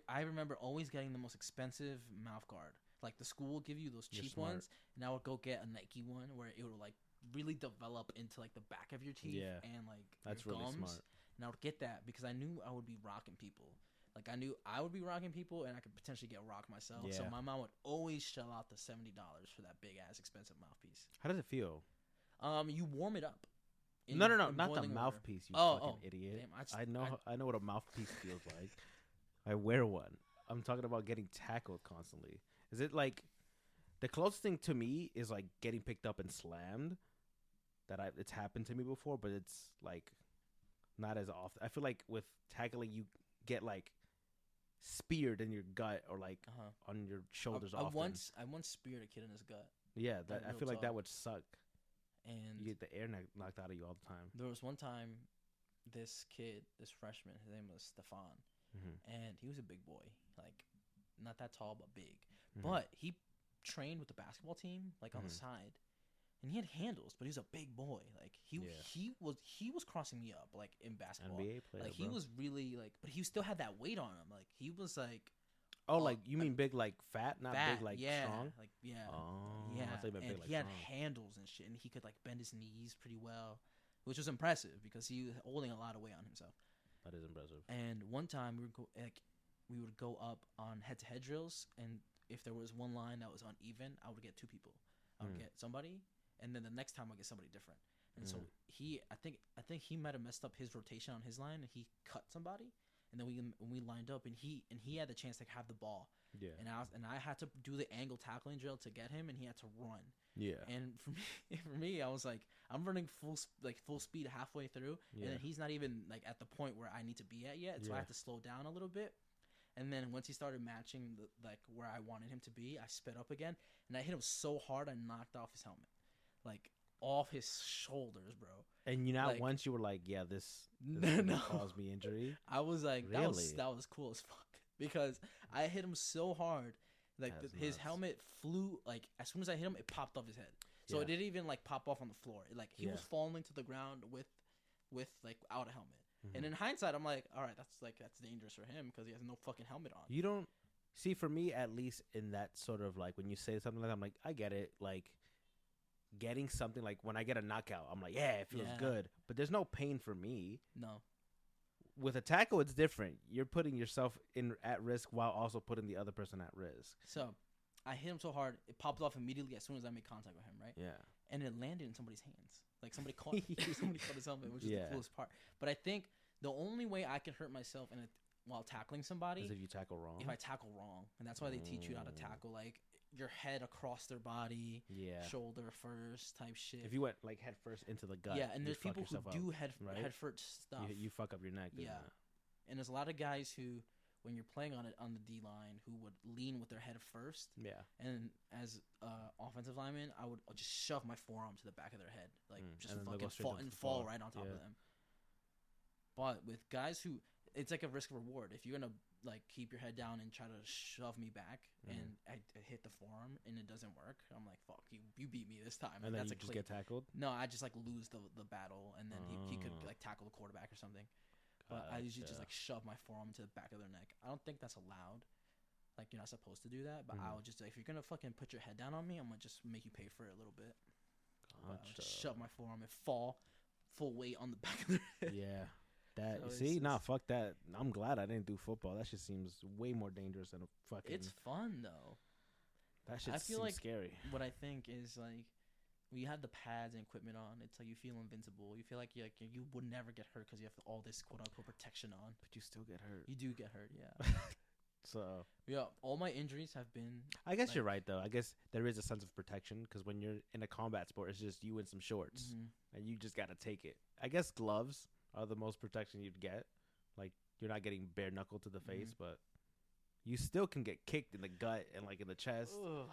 I remember always getting the most expensive mouth guard. Like the school will give you those cheap ones, and I would go get a Nike one where it would like really develop into like the back of your teeth and like that's your really gums. smart. And I would get that because I knew I would be rocking people. Like I knew I would be rocking people, and I could potentially get rocked myself. Yeah. So my mom would always shell out the $70 for that big ass expensive mouthpiece. How does it feel? You warm it up. No, not the mouthpiece. You fucking idiot. Damn, I know what a mouthpiece feels like. I wear one. I'm talking about getting tackled constantly. Is it like the closest thing to me is like getting picked up and slammed? It's happened to me before, but it's like not as often. I feel like with tackling, you get like speared in your gut or like on your shoulders. I once speared a kid in his gut. Yeah, I feel like that would suck. And you get the air knocked out of you all the time. There was one time, this freshman, his name was Stefan, and he was a big boy, like not that tall but big. But he trained with the basketball team, like on the side, and he had handles. But he was a big boy. Like he was crossing me up like in basketball. NBA player, like he was really like, but he still had that weight on him. Like he was like. Oh, like you mean big like fat, not big like strong? Like yeah. Oh, yeah. I thought you meant and big like he had strong. handles and shit, and he could like bend his knees pretty well, which was impressive because he was holding a lot of weight on himself. That is impressive. And one time we would go up on head-to-head drills, and if there was one line that was uneven, I would get two people. I would get somebody, and then the next time I get somebody different. And so I think he might have messed up his rotation on his line, and he cut somebody. And then we lined up, and he had the chance to have the ball. Yeah. And I had to do the angle tackling drill to get him, and he had to run. Yeah. And for me, I was like, I'm running full speed halfway through, and then he's not even like at the point where I need to be at yet. So I had to slow down a little bit. And then once he started matching like where I wanted him to be, I sped up again, and I hit him so hard I knocked off his helmet, like off his shoulders, bro. And once you were like, yeah, this caused me injury. I was like, really? that was cool as fuck because I hit him so hard, like his helmet flew. Like as soon as I hit him, it popped off his head. So it didn't even like pop off on the floor. He was falling to the ground with like out a helmet. And in hindsight, I'm like, all right, that's dangerous for him because he has no fucking helmet on. You don't see, for me at least, in that sort of like when you say something like that, I'm like, I get it, like. Getting something like when I get a knockout, I'm like, yeah, it feels good. But there's no pain for me. No. With a tackle, it's different. You're putting yourself at risk while also putting the other person at risk. So I hit him so hard, it popped off immediately as soon as I made contact with him, right? Yeah. And it landed in somebody's hands. Like somebody caught his helmet, which is the coolest part. But I think the only way I can hurt myself while tackling somebody is if you tackle wrong. If I tackle wrong. And that's why they teach you how to tackle, like, your head across their body, shoulder first type shit. If you went like head first into the gut, and there's people who do head first stuff. You fuck up your neck. And there's a lot of guys who, when you're playing on the D line, who would lean with their head first. Yeah. And as offensive lineman, I would just shove my forearm to the back of their head, like just fucking fall right on top of them. But with guys who, it's like a risk reward. If you're gonna like keep your head down and try to shove me back, and I hit the forearm and it doesn't work, I'm like, fuck, you beat me this time. And then you just get tackled? No, I just like lose the battle, and then he could like tackle the quarterback or something. But I usually just like shove my forearm to the back of their neck. I don't think that's allowed. Like, you're not supposed to do that. But I would just, like, if you're gonna fucking put your head down on me, I'm gonna just make you pay for it a little bit. Gotcha. Just shove my forearm and fall full weight on the back of their head. Yeah. That so fuck that. I'm glad I didn't do football. That shit seems way more dangerous than a fucking. It's fun though. That shit seems like scary. What I think is like, when you have the pads and equipment on, it's like you feel invincible. You feel like you would never get hurt because you have all this quote unquote protection on. But you still get hurt. You do get hurt, yeah. So yeah, all my injuries have been. I guess you're right though. I guess there is a sense of protection because when you're in a combat sport, it's just you and some shorts, and you just got to take it. I guess gloves are the most protection you'd get. Like, you're not getting bare knuckle to the face, but you still can get kicked in the gut and like in the chest. Ugh.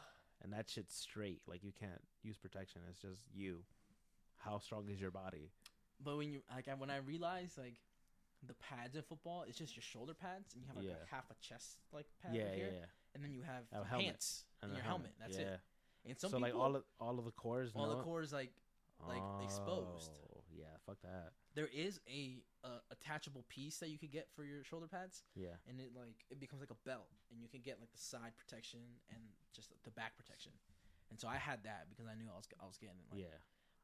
and that shit's straight. Like, you can't use protection. It's just you. How strong is your body? But when I realized like the pads in football, it's just your shoulder pads, and you have like a half a chest like pad right here, and then you have pants and your helmet. That's it. And some people, like all of the cores, the cores like exposed. Oh yeah, fuck that. There is a attachable piece that you could get for your shoulder pads. Yeah, and it becomes like a belt, and you can get like the side protection and just the back protection. And so I had that because I knew I was getting like,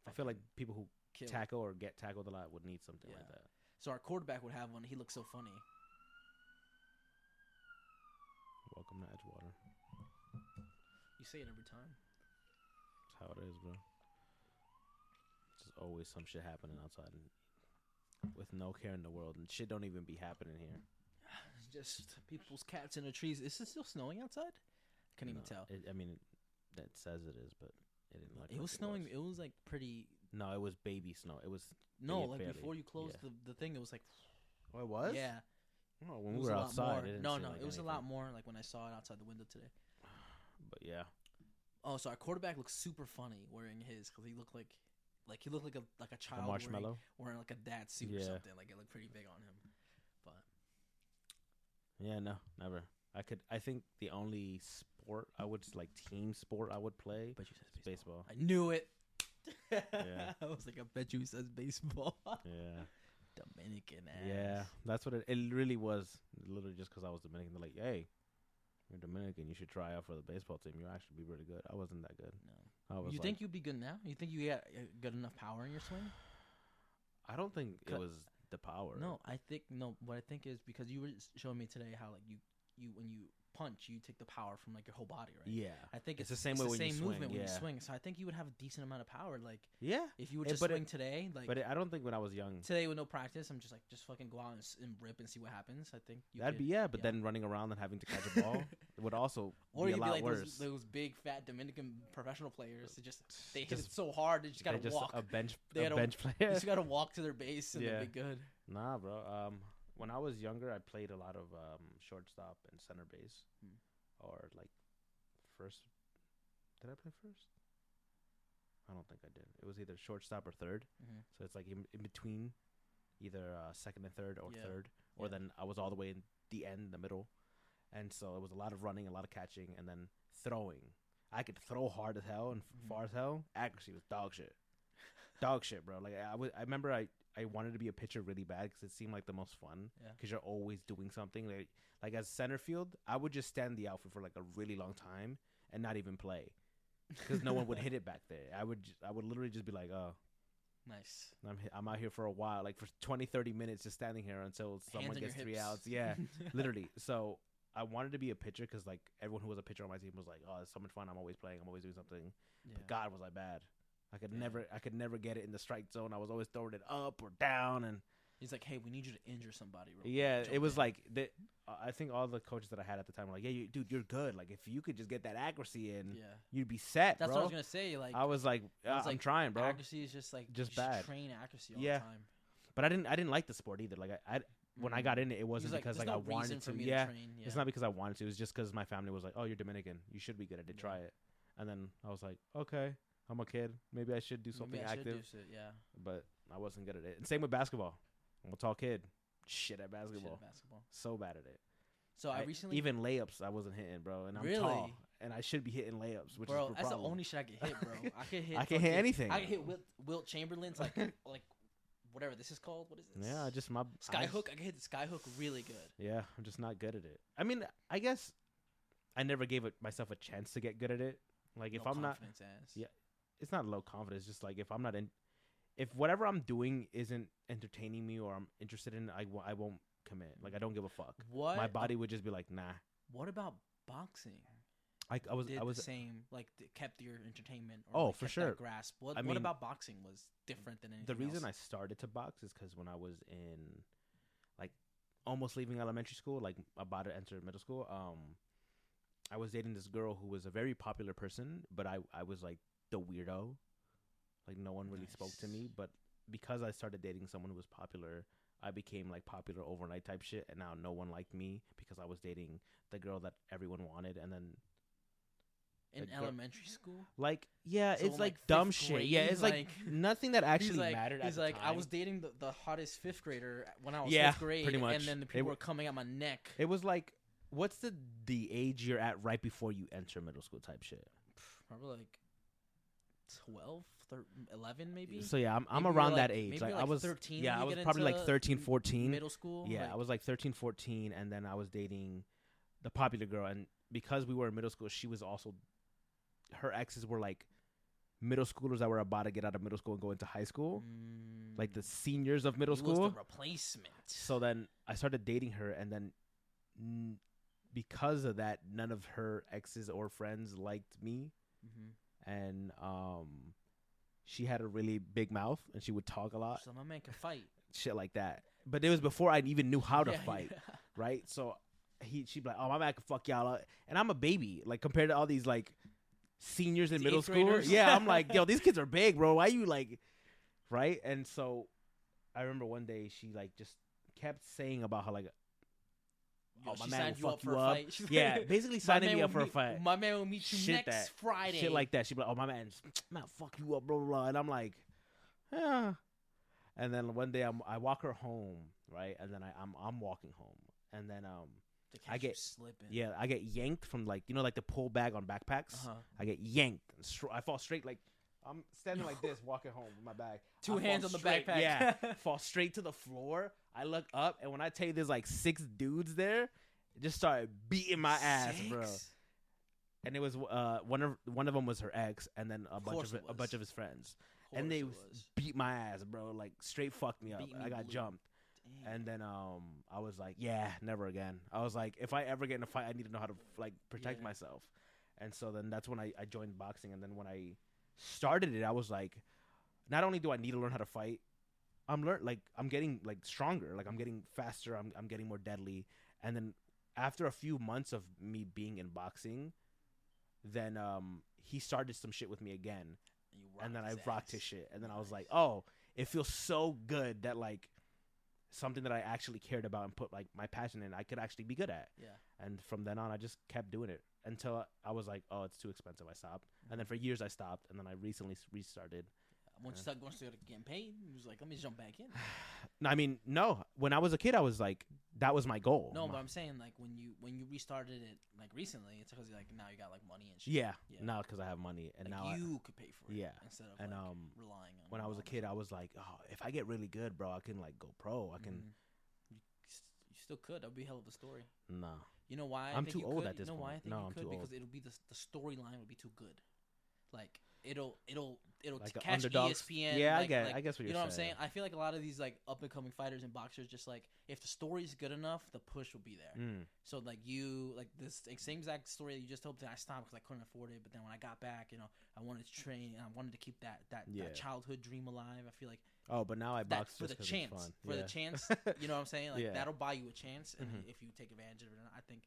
I feel like people who tackle or get tackled a lot would need something like that. So our quarterback would have one. He looks so funny. Welcome to Edgewater. You say it every time. That's how it is, bro. There's always some shit happening outside and with no care in the world, and shit don't even be happening here. It's just people's cats in the trees. Is it still snowing outside? I can't even tell. It says it is, but it didn't look. It was snowing. It was like pretty. No, it was baby snow. It was barely. Before you closed the thing, it was like. Oh, it was? Yeah. Oh, when we were outside, it no, it was a lot more. Like when I saw it outside the window today. But yeah. Oh, so our quarterback looks super funny wearing his because he looked like a child marshmallow wearing like a dad suit or something. Like it looked pretty big on him. But yeah, no, never. I think the only sport I would like team sport I would play. But you said baseball. I knew it. Yeah. I was like, I bet you he says baseball. Yeah. Dominican ass. Yeah, that's what it really was. Literally just because I was Dominican. They're like, hey, you're Dominican. You should try out for the baseball team. You'll actually be really good. I wasn't that good. No. You think you'd be good now? You think you got good enough power in your swing? I don't think it was the power. No, what I think is because you were showing me today how like you when you punch, you take the power from like your whole body, right? Yeah. I think it's the same way when you swing. Movement when you swing. So I think you would have a decent amount of power. Like, if you would just swing today, like. But I don't think when I was young. Today with no practice, I'm just fucking go out and rip and see what happens. I think but then running around and having to catch a ball would also be a lot worse. Those big fat Dominican professional players. They hit it so hard they just gotta walk. A bench player. They just gotta walk to their base and they'll be good. Nah, bro. When I was younger, I played a lot of shortstop and center base. Or like first. Did I play first? I don't think I did. It was either shortstop or third. Mm-hmm. So it's like in between either second and third or third. Or then I was all the way in the end, the middle. And so it was a lot of running, a lot of catching, and then throwing. I could throw hard as hell and far as hell. Accuracy was dog shit. Dog shit, bro. Like I remember I wanted to be a pitcher really bad because it seemed like the most fun. Because you're always doing something. Like as center field, I would just stand the outfield for like a really long time and not even play because no one would hit it back there. I would literally just be like, oh, nice. I'm out here for a while, like for 20, 30 minutes, just standing here until someone gets 3 outs. Yeah, literally. So I wanted to be a pitcher because like everyone who was a pitcher on my team was like, oh, it's so much fun. I'm always playing. I'm always doing something. Yeah. But God, was I bad. I could never get it in the strike zone. I was always throwing it up or down, and he's like, "Hey, we need you to injure somebody." It was like I think all the coaches that I had at the time were like, "Yeah, dude, you're good. Like if you could just get that accuracy in, you'd be set." That's bro. what I was gonna say. Like I was like, I'm trying, bro. Accuracy is just bad. Train accuracy all the time. But I didn't like the sport either. Like I when I got in it wasn't because I wanted to. It's not because I wanted to. It was just because my family was like, "Oh, you're Dominican. You should be good at it. Try it." And then I was like, "Okay." I'm a kid. Maybe I should do something active. But I wasn't good at it. And same with basketball. I'm a tall kid. Shit at basketball. So bad at it. So I recently even layups I wasn't hitting, bro. And I'm tall, and I should be hitting layups. Which is that's the only shit I can hit, bro. I can hit anything. I can hit Wilt Chamberlain's like whatever this is called. What is this? Yeah, just my skyhook. I can hit the skyhook really good. Yeah, I'm just not good at it. I mean, I guess I never gave myself a chance to get good at it. Like if I'm not, it's not low confidence. Just like if I'm not if whatever I'm doing isn't entertaining me or I'm interested in, I won't commit. Like I don't give a fuck. My body would just be like, nah. What about boxing? I was the same. Like kept your entertainment. Or for sure. Grasp. What about boxing was different than anything The reason else? I started to box is because when I was in, like, almost leaving elementary school, like about to enter middle school, I was dating this girl who was a very popular person, but I was like the weirdo. Like no one really spoke to me, but because I started dating someone who was popular, I became like popular overnight type shit, and now no one liked me because I was dating the girl that everyone wanted, and then In elementary school? Like, yeah, so it's like dumb shit. Grade, yeah, it's like nothing that actually mattered at the time. I was dating the hottest 5th grader when I was 5th grade. Pretty much. And then the people were coming at my neck. It was like, what's the age you're at right before you enter middle school type shit? Probably like 12, 11 maybe. So yeah, I'm around that age. Maybe like I was 13. Yeah, I was probably like 13, 14. Middle school. Yeah, like, I was like 13, 14, and then I was dating the popular girl, and because we were in middle school, she was also. Her exes were like middle schoolers that were about to get out of middle school and go into high school, like the seniors of middle school. Was the replacement. So then I started dating her, and then because of that, none of her exes or friends liked me, and she had a really big mouth and she would talk a lot. So my man can fight, shit like that. But it was before I even knew how to fight, right? So she'd be like, "Oh, my man can fuck y'all up," and I'm a baby, like compared to all these like. Seniors in middle school. Yeah, I'm like, yo, these kids are big, bro. Why you like, right? And so I remember one day she like just kept saying about how like, oh, my man will fuck you up. Yeah, basically signing me up for a fight. My man will meet you next Friday. Shit like that. She'd be like, oh, my man fuck you up, blah, blah, blah. And I'm like, yeah. And then one day I walk her home, right? And then I'm walking home. And then I get slipping. Yeah, I get yanked from like like the pull bag on backpacks. I get yanked. I fall straight like I'm standing like this, walking home with my bag. Two hands on the backpack. Yeah, fall straight to the floor. I look up, and when I tell you there's like 6 dudes there, it just started beating my ass, bro. And it was one of them was her ex, and then a bunch of his friends, and they beat my ass, bro. Like straight fucked me up. I got jumped. And then I was like, yeah, never again. I was like, if I ever get in a fight, I need to know how to like protect myself. And so then that's when I joined boxing. And then when I started it, I was like, not only do I need to learn how to fight, I'm getting like stronger, like I'm getting faster, I'm getting more deadly. And then after a few months of me being in boxing, then he started some shit with me again, and then I rocked his shit. And then I was like, oh, it feels so good that like. Something that I actually cared about and put like my passion in, I could actually be good at. Yeah. And from then on, I just kept doing it until I was like, oh, it's too expensive. I stopped. And then for years I stopped. And then I recently restarted. Once you started getting paid, you was like, let me jump back in. I mean, no. When I was a kid, I was like, that was my goal. No, but I'm saying like when you restarted it like recently, it's because like now you got like money and shit. Yeah. Now because I have money and like now you could pay for it. Yeah. Instead of and like relying on. When I was a kid, I was like, oh, if I get really good, bro, I can like go pro. I can. You still could. That would be a hell of a story. No. You know why? I'm too old at this point. You know why I think you could? Because it'll be the storyline would be too good. Like it'll like catch ESPN. Yeah, like, I guess what you're saying. You know what I'm saying? I feel like a lot of these like up and coming fighters and boxers just like if the story's good enough, the push will be there. So like you like this same exact story that you just told me. I stopped because I couldn't afford it, but then when I got back, I wanted to train and I wanted to keep that childhood dream alive. I feel like but now I box for the chance. It's fun. The chance, you know what I'm saying? Like that'll buy you a chance, and if you take advantage of it, I think.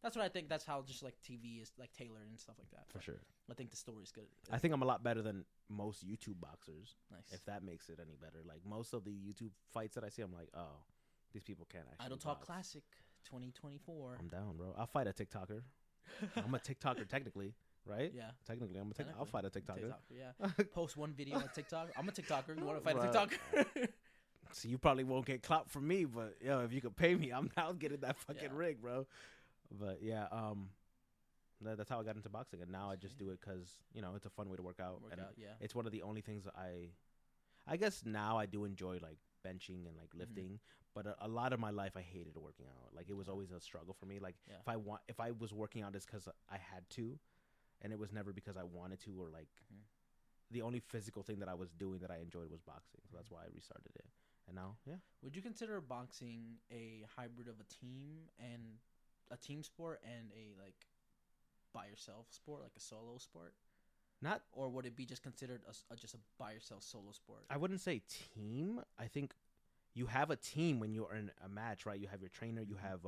That's what I think. That's how just like TV is like tailored and stuff like that. For sure. I think the story's good. I think I'm a lot better than most YouTube boxers. Nice. If that makes it any better. Like most of the YouTube fights that I see, I'm like, oh, these people can't actually IdleTalk Classic 2024. I'm down, bro. I'll fight a TikToker. I'm a TikToker technically, right? Yeah. Technically, I'll fight a TikToker. Yeah. Post one video on TikTok. I'm a TikToker. You want to fight a TikToker? So you probably won't get clout from me, but if you could pay me, I'll get in that fucking rig, bro. But yeah, that's how I got into boxing, and now I just do it because it's a fun way to work out. It's one of the only things that I guess now I do enjoy like benching and like lifting, but a lot of my life I hated working out. Like it was always a struggle for me. Like if I was working out, it's because I had to, and it was never because I wanted to or like the only physical thing that I was doing that I enjoyed was boxing. So that's why I restarted it, and now Would you consider boxing a hybrid of a team sport and a like by yourself sport, like a solo sport? Not, or would it be just considered just a by yourself solo sport? I wouldn't say team. I think you have a team when you're in a match, right? You have your trainer, you have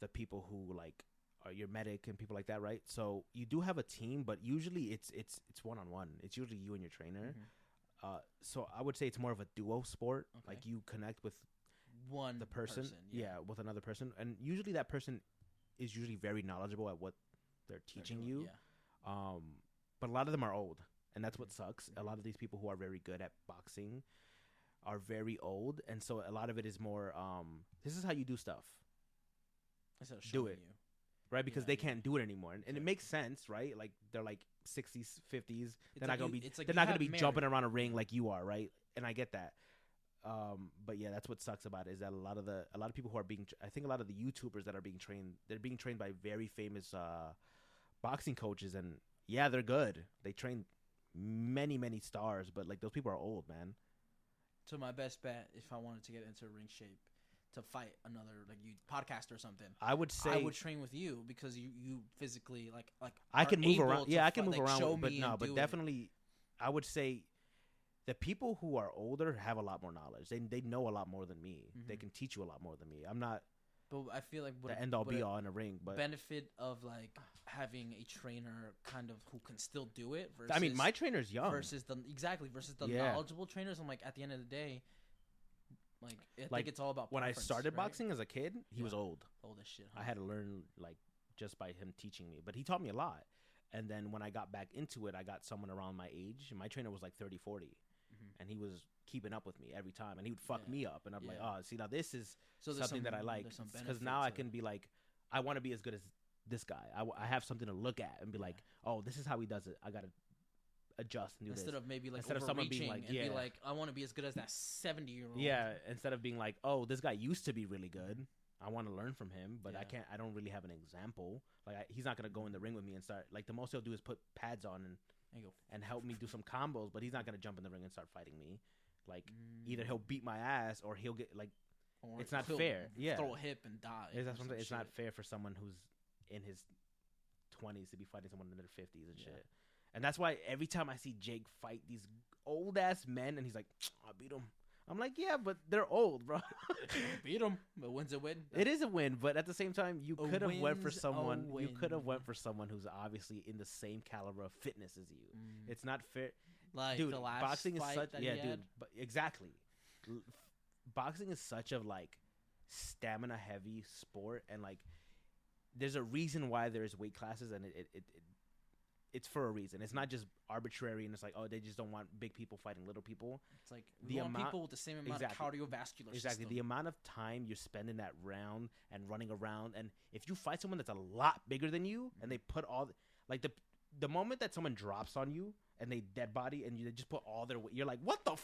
the people who like are your medic and people like that, right? So you do have a team, but usually it's one-on-one. It's usually you and your trainer. So I would say it's more of a duo sport. Okay. Like you connect with the person with another person, and usually that person is usually very knowledgeable at what they're teaching you. But a lot of them are old, and that's what sucks. A lot of these people who are very good at boxing are very old, and so a lot of it is more this is how you do stuff. Do it. Right, because they can't do it anymore, and it makes sense, right? Like they're like 60s, 50s. They're not gonna be jumping around a ring like you are, right? And I get that. But yeah, that's what sucks about it, is that a lot of people who are I think a lot of the YouTubers that are being trained, they're being trained by very famous boxing coaches, and yeah, they're good. They train many stars, but like those people are old, man. So my best bet, if I wanted to get into ring shape, to fight another like you podcast or something, I would say I would train with you, because you physically like I can move around. Yeah, I can move around, but no, but definitely, I would say the people who are older have a lot more knowledge. They know a lot more than me. Mm-hmm. They can teach you a lot more than me. I'm not. But I feel like the end all be all in a ring. But benefit of like having a trainer kind of who can still do it. Versus, I mean, my trainer's young. Versus the knowledgeable trainers. I'm like, at the end of the day. Like, I think it's all about when I started boxing as a kid, he was old. Old as shit. Huh? I had to learn like just by him teaching me, but he taught me a lot. And then when I got back into it, I got someone around my age. My trainer was like 30, 40, and he was keeping up with me every time, and he would fuck me up, and I'm like, oh, see, now this is something that I like, because now I can be like, I want to be as good as this guy. I have something to look at and be like, oh, this is how he does it. I gotta adjust and do instead this. Of maybe like instead of someone being like, be like, I want to be as good as that 70-year-old. Yeah, instead of being like, oh, this guy used to be really good. I want to learn from him, but I can't. I don't really have an example. Like he's not gonna go in the ring with me and start. Like the most he'll do is put pads on and help me do some combos, but he's not gonna jump in the ring and start fighting me. Like either he'll beat my ass or he'll get like. Or it's not fair. Yeah, throw a hip and die. It's not fair for someone who's in his 20s to be fighting someone in their 50s and shit. And that's why every time I see Jake fight these old ass men, and he's like, "I beat him." I'm like, "Yeah, but they're old, bro." Beat them, but win's a win. It is a win, but at the same time, you could have went for someone. You could have went for someone who's obviously in the same caliber of fitness as you. It's not fair, like dude. The last boxing is such, dude. But exactly, boxing is such a like stamina heavy sport, and like there's a reason why there's weight classes, and it's for a reason. It's not just arbitrary, and it's like, oh, they just don't want big people fighting little people. It's like the amount people with the same amount of cardiovascular system. The amount of time you're spending that round and running around, and if you fight someone that's a lot bigger than you, and they put all like the moment that someone drops on you and they dead body and they just put all their weight, you're like, what the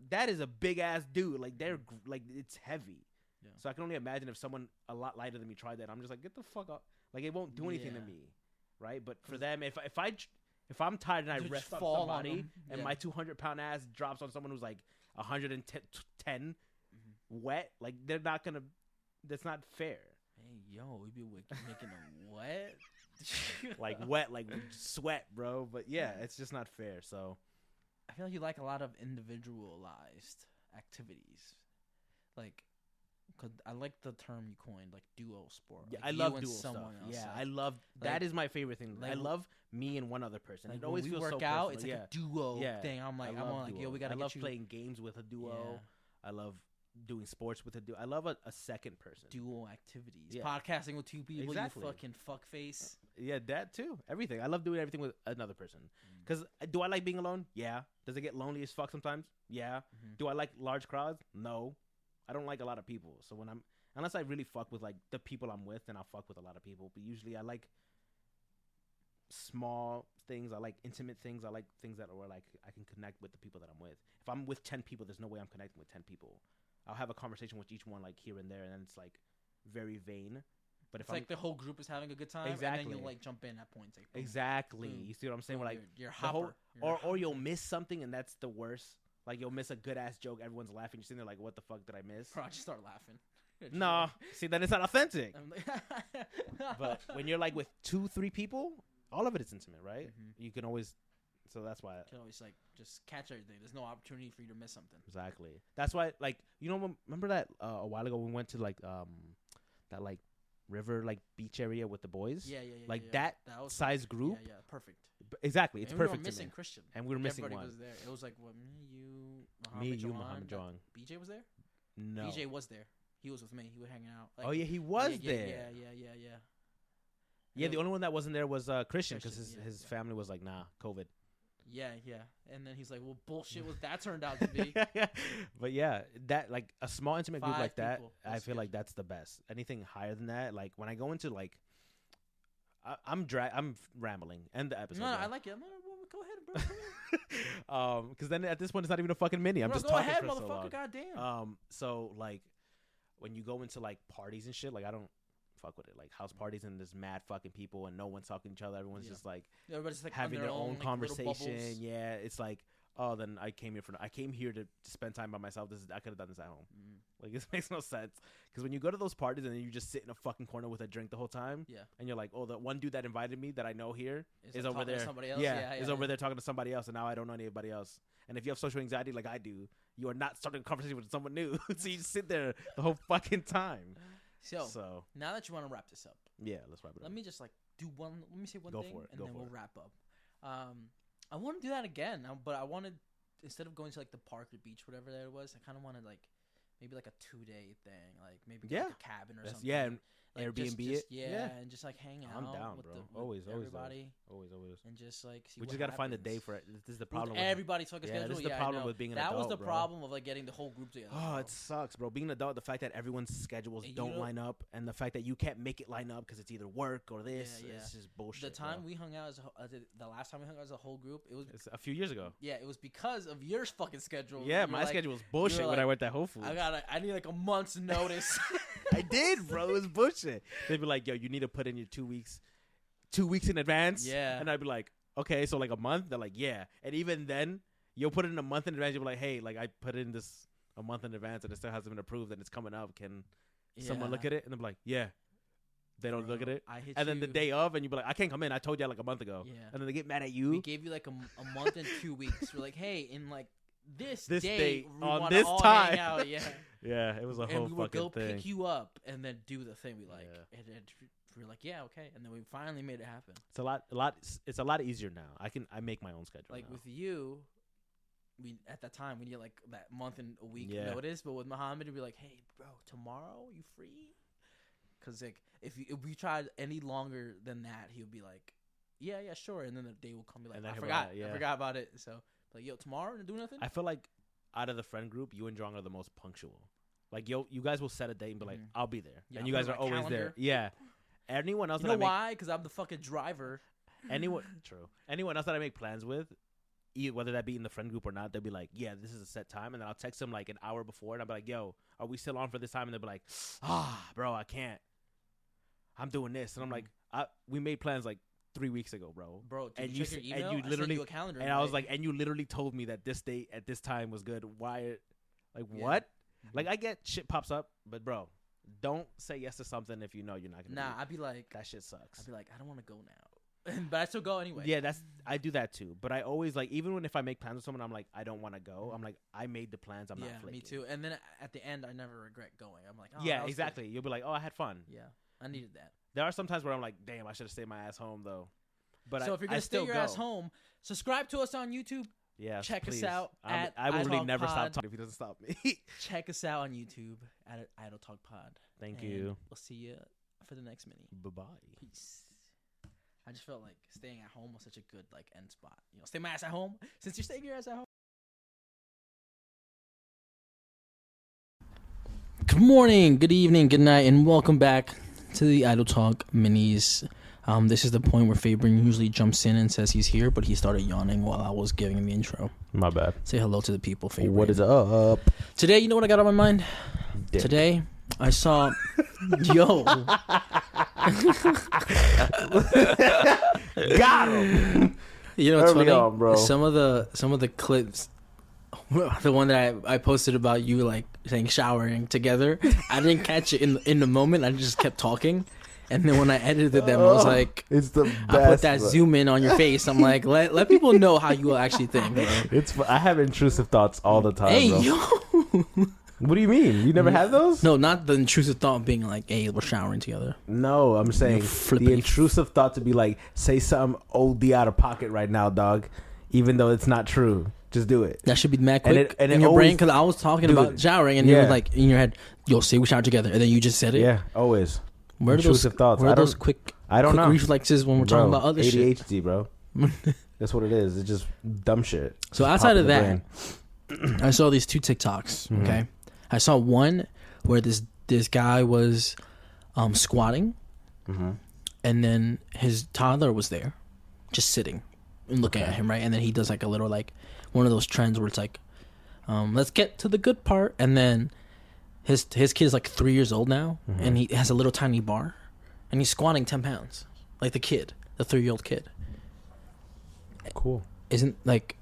that is a big ass dude. Like they're like it's heavy. Yeah. So I can only imagine if someone a lot lighter than me tried that. I'm just like, get the fuck up. Like it won't do anything to me. Right, but for them, if I'm tired and I rest up somebody and my 200-pound ass drops on someone who's like 110 wet, like they're not gonna. That's not fair. Hey yo, we be making them wet, like wet, like sweat, bro. But yeah, it's just not fair. So I feel like you like a lot of individualized activities, like. Cause I like the term you coined, like duo sport. Yeah, like I love duo stuff. Yeah, I love that. Is my favorite thing. Like, I love me and one other person. Like, it always feels so out. Personal. It's like a duo thing. I'm like, yo, we gotta. I love playing games with a duo. Yeah. I love doing sports with a duo. I love a second person. Duo activities. Yeah. Podcasting with two people. Exactly. You fucking fuckface. Yeah, that too. Everything. I love doing everything with another person. Because do I like being alone? Yeah. Does it get lonely as fuck sometimes? Yeah. Do I like large crowds? No. I don't like a lot of people, so unless I really fuck with like the people I'm with, then I'll fuck with a lot of people. But usually, I like small things. I like intimate things. I like things that are like I can connect with the people that I'm with. If I'm with 10 people, there's no way I'm connecting with 10 people. I'll have a conversation with each one like here and there, and then it's like very vain. But it's like the whole group is having a good time, exactly. And then you'll like jump in at points. Like, exactly. You see what I'm saying? Like you're hopper. Or you'll miss something, and that's the worst. Like, you'll miss a good-ass joke. Everyone's laughing. You're sitting there like, what the fuck did I miss? Bro, I just start laughing. No. See, then it's not authentic. But when you're, like, with 2-3 people, all of it is intimate, right? You can always... So that's why... You can always, like, just catch everything. There's no opportunity for you to miss something. Exactly. That's why, like, you know, remember that a while ago we went to, like, that, like, river, like, beach area with the boys? Yeah. Like, that size group? Yeah, perfect. Exactly, it's perfect. We were missing Christian, and we were missing Everybody one. was there. It was like what me, you, Muhammad John. BJ was there. No, BJ was there. He was with me. He was hanging out. Like, oh yeah, he was there. Yeah. Yeah, the only one that wasn't there was Christian because his family was like, nah, COVID. Yeah. And then he's like, well, bullshit what that turned out to be. But yeah, that like a small intimate group like that, I feel good. like that's the best. Anything higher than that, like when I go into like, I'm rambling. End the episode. No, I like it. Go ahead, bro. Because then at this point it's not even a fucking mini. I'm just go talking ahead, for so long. Goddamn. So like when you go into like parties and shit, like I don't fuck with it. Like house parties and there's mad fucking people and no one's talking to each other. Everyone's just like everybody's like having their own like, conversation. Yeah, it's like, oh, then I came here to spend time by myself. I could have done this at home. Like this makes no sense. Because when you go to those parties and then you just sit in a fucking corner with a drink the whole time, and you're like, oh, the one dude that invited me that I know here is over there. Somebody else. Is over there talking to somebody else, and now I don't know anybody else. And if you have social anxiety like I do, you are not starting a conversation with someone new. So you just sit there the whole fucking time. So now that you want to wrap this up, let's wrap it up. Let me just like let me say one thing, and then we'll wrap up. I want to do that again, but I wanted, instead of going to like the park or beach, whatever that was, I kind of wanted like maybe like a 2-day thing, like maybe like a cabin or something. Yeah, like Airbnb just, and just like hang out. I'm down, with bro. Always everybody. Always. And just like see we what just gotta find a day for it. This is the problem. Everybody's fucking schedule. This is the problem with being an adult. That was the bro. problem of like getting the whole group together. Oh, it sucks, bro. Being an adult, the fact that everyone's schedules don't line up, and the fact that you can't make it line up because it's either work or this. It's just bullshit. The time we hung out the last time we hung out as a whole group, it's a few years ago. Yeah, it was because of your fucking schedule. Yeah, my schedule was bullshit when I went to Whole Foods. I need like a month's notice. I did, bro. It was bullshit. They'd be like, yo, you need to put in your 2 weeks in advance. Yeah. And I'd be like, okay, so like a month? They're like, yeah. And even then, you'll put it in a month in advance. You'll be like, hey, like I put in this a month in advance and it still hasn't been approved and it's coming up. Can someone look at it? And they're like, yeah. They don't look at it. And then the day of, and you'd be like, I can't come in. I told you like a month ago. Yeah. And then they get mad at you. We gave you like a month and 2 weeks. We're like, hey, in like this day on this time. Hang out. Yeah. Yeah, it was a whole fucking thing. And we would go pick you up and then do the thing we like. And we were like, yeah, okay. And then we finally made it happen. It's a lot easier now. I make my own schedule. Like now. with you, we at that time we need like that month and a week notice. But with Muhammad, it'd be like, hey, bro, tomorrow you free? Because like if we tried any longer than that, he would be like, yeah, sure. And then the day will come, be like, I forgot about it. So like, yo, tomorrow do nothing. I feel like out of the friend group, you and Jong are the most punctual. Like, yo, you guys will set a date and be like, I'll be there. Yeah, and you guys are always there. Yeah. Anyone else you know why? Because I'm the fucking driver. True. Anyone else that I make plans with, whether that be in the friend group or not, they'll be like, yeah, this is a set time. And then I'll text them like an hour before and I'll be like, yo, are we still on for this time? And they'll be like, bro, I can't. I'm doing this. And I'm like, we made plans like 3 weeks ago, bro. Did you check your email? And you literally, I sent you a calendar. And I was like, and you literally told me that this date at this time was good. Why? Like, what? Like, I get shit pops up, but bro, don't say yes to something if you know you're not gonna. Nah, I'd be like, that shit sucks. I'd be like, I don't want to go now, but I still go anyway. Yeah, I do that too. But I always like, even if I make plans with someone, I'm like, I don't want to go. I'm like, I made the plans. I'm not flaking. Me too. And then at the end, I never regret going. I'm like, exactly. Good. You'll be like, oh, I had fun. Yeah, I needed that. There are some times where I'm like, damn, I should have stayed my ass home though. But so if you're gonna stay your ass home, subscribe to us on YouTube. Yeah, check us out at I will really never Pod. stop talking if he doesn't stop me. Check us out on YouTube at IdleTalk Pod. Thank you. We'll see you for the next mini. Bye-bye. Peace. I just felt like staying at home was such a good like end spot. You know, stay my ass at home. Since you're staying your ass at home. Good morning, good evening, good night, and welcome back to the IdleTalk Minis. This is the point where Fabrian usually jumps in and says he's here, but he started yawning while I was giving him the intro. My bad. Say hello to the people, Fabrian. What is up? Today, you know what I got on my mind? Dick. Today, I saw... Yo. Got him. You know what's funny? On, bro. Some of the clips... The one that I posted about you like saying showering together, I didn't catch it in the moment. I just kept talking. And then when I edited them, I was like, "It's the best." I put that zoom in on your face. I'm like, let people know how you actually think. Bro. I have intrusive thoughts all the time. Hey, bro. yo. What do you mean? You never had those? No, not the intrusive thought being like, "Hey, we're showering together." No, I'm saying the intrusive thought to be like, say something OD out of pocket right now, dog, even though it's not true. Just do it. That should be mad quick in your brain because I was talking about showering and you were like in your head, "Yo, say we shower together," and then you just said it. Yeah, always. Where are intrusive thoughts. Where are those quick know. reflexes when we're talking about other shit? ADHD, bro. That's what it is. It's just dumb shit. So outside of that, I saw these 2 TikToks. Mm-hmm. Okay, I saw one where this guy was squatting, mm-hmm. and then his toddler was there, just sitting and looking at him, right? And then he does like a little like one of those trends where it's like, let's get to the good part, and then his kid's like 3 years old now, mm-hmm. and he has a little tiny bar, and he's squatting 10 pounds, like the 3-year-old kid. Cool. Isn't like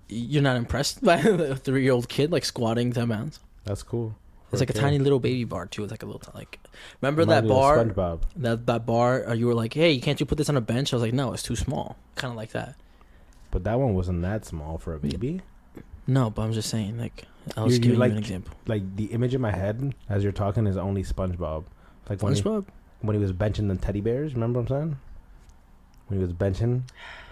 you're not impressed by the 3-year-old kid like squatting 10 pounds? That's cool. It's like a tiny little baby bar too. It's like a little like. Remember that bar? SpongeBob. That bar. You were like, hey, can't you put this on a bench? I was like, no, it's too small. Kind of like that. But that one wasn't that small for a baby. No, but I'm just saying, like, I was giving you an example. Like the image in my head as you're talking is only SpongeBob. Like when he was benching the teddy bears. Remember what I'm saying? When he was benching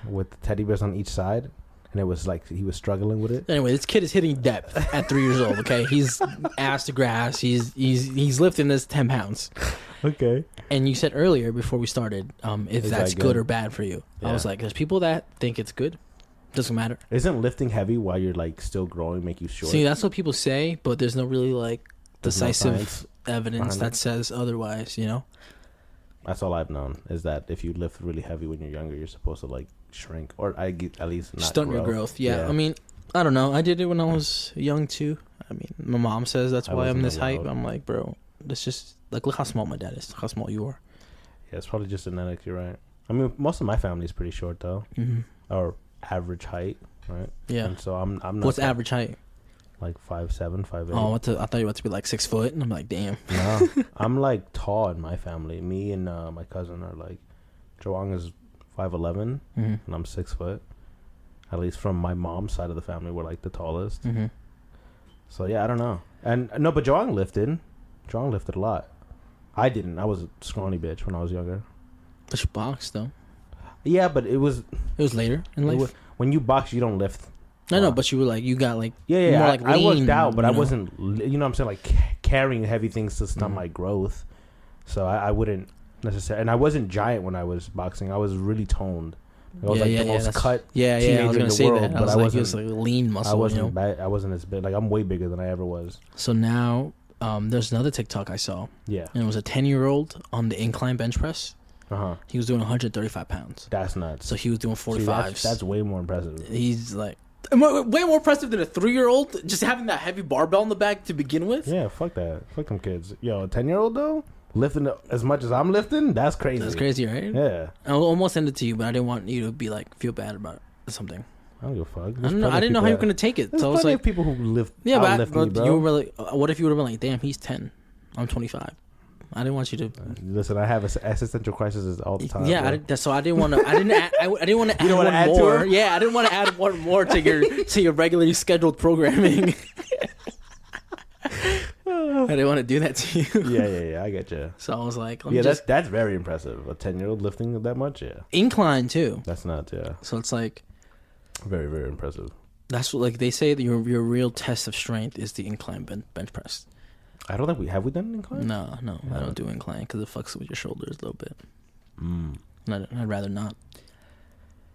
with the teddy bears on each side, and it was like he was struggling with it. Anyway, this kid is hitting depth at 3 years old. Okay, he's ass to grass. He's lifting this 10 pounds. Okay. And you said earlier before we started, if that's good or bad for you. Yeah. I was like, there's people that think it's good. Doesn't matter. Isn't lifting heavy while you're like still growing make you short? See, that's what people say, but there's no really like decisive evidence that says otherwise. You know. That's all I've known is that if you lift really heavy when you're younger, you're supposed to like shrink or at least not stunt your growth. Yeah. I mean, I don't know. I did it when I was young too. I mean, my mom says that's why I'm this height. I'm like, bro, that's just like look how small my dad is. How small you are. Yeah, it's probably just genetics. You're right. I mean, most of my family is pretty short though, or average height, right? Yeah. And so I'm not. What's average height? Like 5'7", 5'8". Oh, I thought you were about to be like 6 foot, and I'm like, damn. No, I'm like tall in my family. Me and my cousin are like, Joang is 5'11", and I'm 6 foot. At least from my mom's side of the family, we're like the tallest. So yeah, I don't know. And no, but Joang lifted. Joang lifted a lot. I didn't. I was a scrawny bitch when I was younger. But you boxed though. Yeah, but it was later in life. When you box, you don't lift. I know, but you were like, you got like, more like lean, I worked out, but I know? wasn't, you know what I'm saying, like carrying heavy things to stunt my growth. So I wouldn't necessarily, and I wasn't giant when I was boxing. I was really toned. I was the most cut teenager I was gonna say world, that. I was like lean muscle. I wasn't bad. I wasn't as big. Like I'm way bigger than I ever was. So now, there's another TikTok I saw. Yeah. And it was a 10-year-old on the incline bench press. He was doing 135 pounds. That's nuts. So he was doing 45s. That's way more impressive. He's like way more impressive than a 3-year-old just having that heavy barbell in the back to begin with. Yeah, fuck that. Fuck them kids. Yo, a 10-year-old though, lifting as much as I'm lifting, that's crazy. That's crazy, right? Yeah. I almost send it to you, but I didn't want you to be like feel bad about it or something. I don't give a fuck. I didn't know how you were gonna take it. So I was like, people who lift. Yeah, but you were like, what if you would have been like, damn, he's 10, I'm 25. I didn't want you to listen. I have existential crises all the time. Yeah, so I didn't want to. I didn't want to add one more. Yeah, I didn't want to add one more to your regularly scheduled programming. I didn't want to do that to you. Yeah. I get you. So I was like, that's very impressive. A 10-year-old lifting that much, yeah. Incline too. That's nuts, yeah. So it's like very, very impressive. That's what like they say that your real test of strength is the incline bench press. I don't think we done incline. No, I don't do incline because it fucks with your shoulders a little bit. I'd rather not.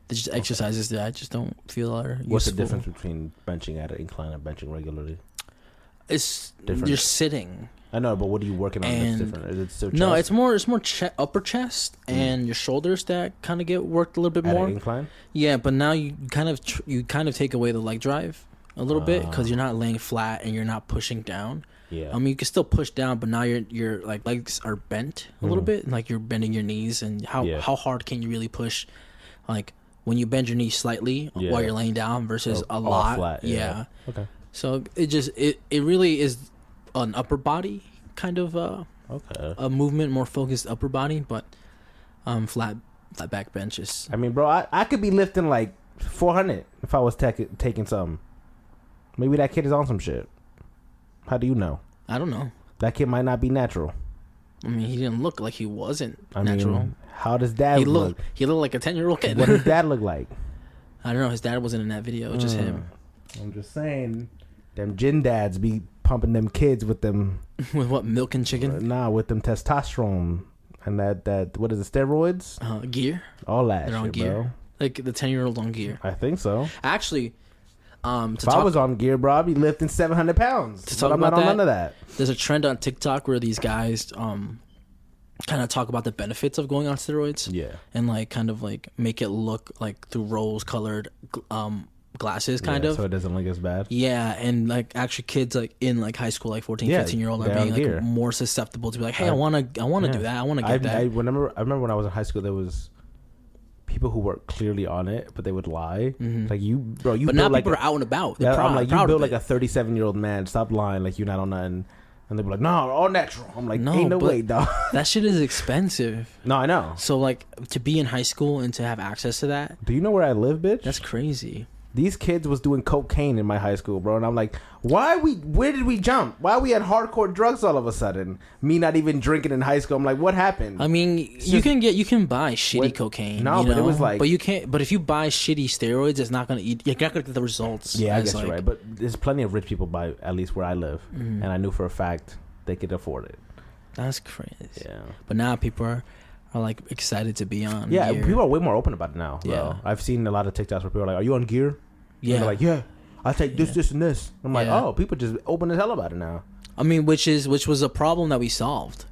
There's just exercises that I just don't feel are useful. What's the difference between benching at an incline and benching regularly? It's different. You're sitting. I know, but what are you working on that's different? Is it still chest? No, it's more upper chest and your shoulders that kind of get worked a little bit more. At an incline? Yeah, but now you kind of take away the leg drive a little bit because you're not laying flat and you're not pushing down. Yeah. I mean, you can still push down, but now your like legs are bent a little bit, and like you're bending your knees. And how hard can you really push? Like when you bend your knees slightly while you're laying down versus a lot. Flat, yeah. Okay. So it really is an upper body kind of a movement, more focused upper body, but flat back bench is. I mean, bro, I could be lifting like 400 if I was taking something. Maybe that kid is on some shit. How do you know? I don't know. That kid might not be natural. I mean, he didn't look like he wasn't natural. Mean, how does dad look? He looked like a 10-year-old kid. What does dad look like? I don't know. His dad wasn't in that video. It was just him. I'm just saying, them gin dads be pumping them kids with them. With what, milk and chicken? Nah, with them testosterone and that what is it, steroids? Gear. All that They're shit, on gear. bro. Like the 10-year-old on gear. I think so. Actually, if I was on gear, bro, I'd be lifting 700 pounds. But I'm not on none of that. There's a trend on TikTok where these guys kind of talk about the benefits of going on steroids. Yeah. And like kind of like make it look like through rose-colored glasses, kind of. So it doesn't look as bad. Yeah, and like actually kids like in like high school, like 14, 15-year-old are being like more susceptible to be like, hey, I wanna do that. I wanna get that. I remember when I was in high school, there was people who were clearly on it, but they would lie. Like you, bro. You. But now people are out and about. They're proud. I'm like, you built like a 37-year-old man. Stop lying. Like you're not on nothing. And they were like, no, all natural. I'm like, ain't no way, dog. That shit is expensive. No, I know. So like to be in high school and to have access to that. Do you know where I live, bitch? That's crazy. These kids was doing cocaine in my high school, bro, and I'm like, where did we jump? Why we had hardcore drugs all of a sudden? Me not even drinking in high school. I'm like, what happened? I mean, you can buy shitty cocaine. No, but it was like, but you can't. But if you buy shitty steroids, it's not gonna eat. You're not gonna get the results. Yeah, I guess you're right. But there's plenty of rich people by at least where I live, and I knew for a fact they could afford it. That's crazy. Yeah. But now people are like excited to be on. Yeah, gear. people are way more open about it now. Yeah, bro. I've seen a lot of TikToks where people are like, "Are you on gear?" Yeah, and they're like, "Yeah, I take this, this, and this." I'm like, "Oh, people just open as hell about it now." I mean, which was a problem that we solved.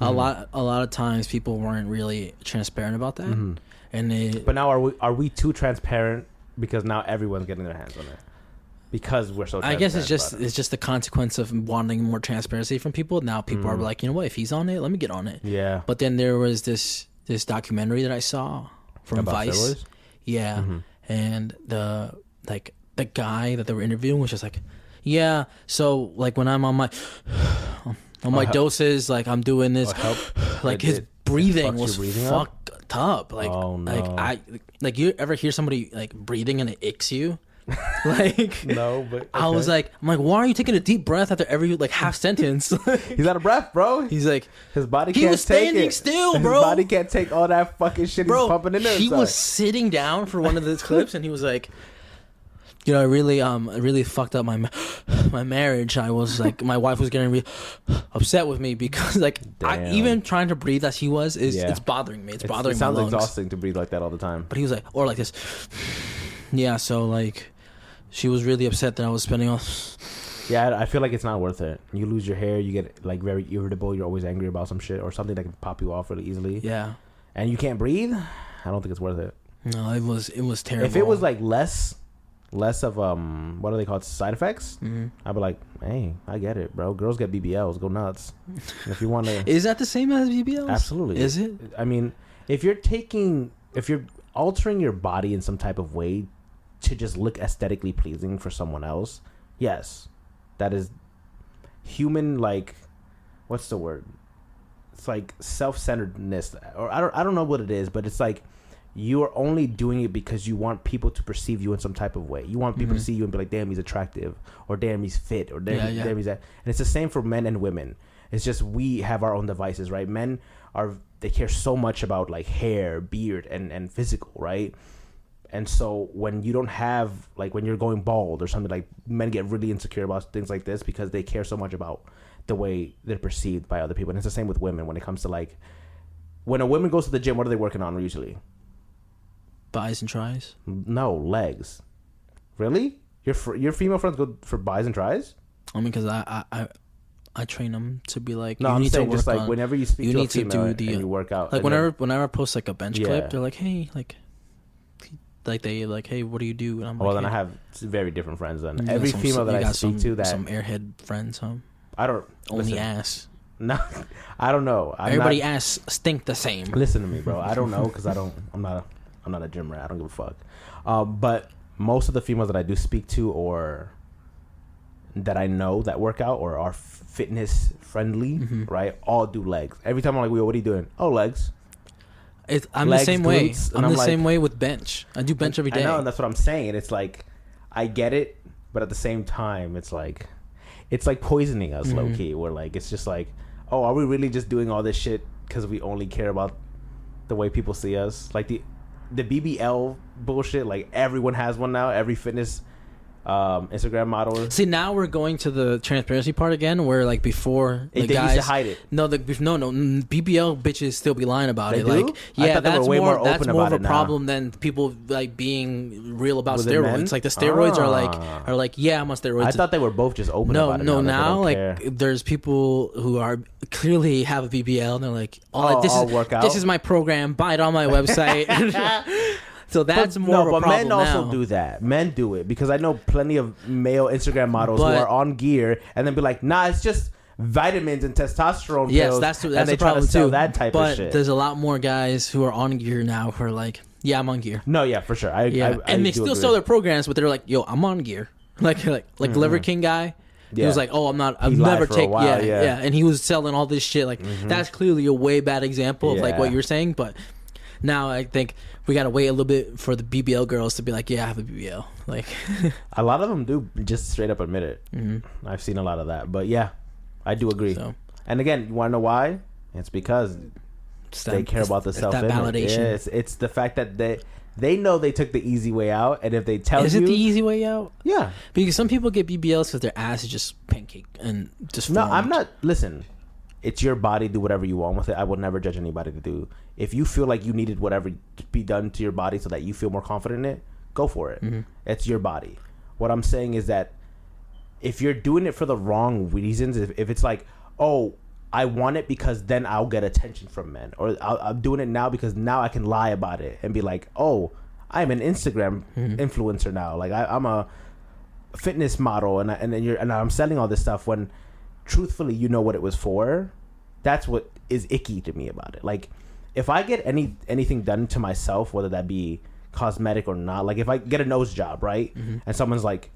A lot of times people weren't really transparent about that, but now are we too transparent because now everyone's getting their hands on it? Because we're so. I guess it's just the consequence of wanting more transparency from people. Now people are like, you know what? If he's on it, let me get on it. Yeah. But then there was this documentary that I saw from about Vice. steroids? Yeah, and the guy that they were interviewing was just like, yeah. So like when I'm on my doses, like I'm doing this, like his breathing was fucked up. Like, oh, no. like you ever hear somebody like breathing and it icks you? Like no, but okay. I'm like, why are you taking a deep breath after every like half sentence? He's out of breath, bro. He's like, his body he can't was take standing it. still, bro. His body can't take all that fucking shit he's pumping in there. He was sitting down for one of the clips, and he was like, you know, I really fucked up my marriage. I was like, my wife was getting upset with me because like even trying to breathe as he was it's bothering me. It's bothering my lungs. It sounds exhausting to breathe like that all the time. But he was like, or like this. Yeah, so like, she was really upset that I was spending all. Yeah, I feel like it's not worth it. You lose your hair, you get like very irritable. You're always angry about some shit or something that can pop you off really easily. Yeah, and you can't breathe. I don't think it's worth it. No, it was terrible. If it was like less of what are they called, side effects, I'd be like, hey, I get it, bro. Girls get BBLs, go nuts. If you want to, is that the same as BBLs? Absolutely. Is it? I mean, if you're altering your body in some type of way to just look aesthetically pleasing for someone else, yes, that is human. Like, what's the word? It's like self-centeredness, or I don't know what it is, but it's like you are only doing it because you want people to perceive you in some type of way. You want people to see you and be like, damn, he's attractive, or damn, he's fit, or damn he's that. And it's the same for men and women. It's just we have our own devices, right? Men they care so much about like hair, beard, and physical, right? And so when you don't have, like, when you're going bald or something, like, men get really insecure about things like this because they care so much about the way they're perceived by other people. And it's the same with women when it comes to, like, when a woman goes to the gym, what are they working on usually? Buys and tries? No, legs. Really? Your female friends go for buys and tries? I mean, because I train them to be like, no, you I'm need saying to work just like on, whenever you speak you to need a female to do the, and you work out. Like whenever I post like a bench clip, they're like, hey, hey, what do you do? And I'm well, like, then hey. I have very different friends than every female that I speak to. That some airhead friends, huh? I don't only ass. No, I don't know. Everybody ass stink the same. Listen to me, bro. I don't know because I'm not a gym rat. I don't give a fuck. But most of the females that I do speak to or that I know that work out or are fitness friendly, right? All do legs. Every time I'm like, what are you doing? Oh, legs. I'm legs, the same way. I'm the same way with bench. I do bench every day. I know, and that's what I'm saying. It's like, I get it, but at the same time, it's like poisoning us, low key. Where like, it's just like, oh, are we really just doing all this shit because we only care about the way people see us? Like the BBL bullshit. Like everyone has one now. Every fitness Instagram models. See, now we're going to the transparency part again, where like before the they guys used to hide it. No, BBL bitches still be lying about They it. do? Like, I yeah, thought they that's were way more that's open more of about a it now. problem than people like being real about Was it steroids. men? Like the steroids are like, yeah, I'm on steroids. I thought they were both just open no, about it. no. Now Like there's people who are clearly have a BBL, and they're like, I'll work out. This is my program. Buy it on my website. So that's more of a problem men also now. do that. Men do it because I know plenty of male Instagram models who are on gear and then be like, nah, it's just vitamins and testosterone Yes, pills. that's and the they try problem to sell too. that type but of shit. There's a lot more guys who are on gear now who are like, yeah, I'm on gear. No, yeah, for sure. I And they do still agree. sell their programs, but they're like, yo, I'm on gear. Like Liver King guy. He was like, "Oh, I'm not. I've He lied never for a taken. while, Yeah, yeah. and he was selling all this shit. Like that's clearly a way bad example of like what Yeah. you're saying. But now I think we gotta wait a little bit for the BBL girls to be like, "Yeah, I have a BBL." Like a lot of them do just straight up admit it. I've seen a lot of that, but yeah, I do agree. So, and again, you want to know why? It's because they care about the self that validation. Yeah, it's the fact that they know they took the easy way out, and if they tell Is you, it the easy way out? yeah. Because some people get BBLs because their ass is just pancake and just No, formed. I'm not. Listen, it's your body. Do whatever you want with it. I will never judge anybody to do. If you feel like you needed whatever to be done to your body so that you feel more confident in it, go for it. It's your body. What I'm saying is that if you're doing it for the wrong reasons, if it's like, oh, I want it because then I'll get attention from men, or I'm doing it now because now I can lie about it and be like, oh, I'm an Instagram influencer now. Like I'm a fitness model, and I'm selling all this stuff when, truthfully, you know what it was for. That's what is icky to me about it. Like, if I get anything done to myself, whether that be cosmetic or not, like if I get a nose job, right, and someone's like,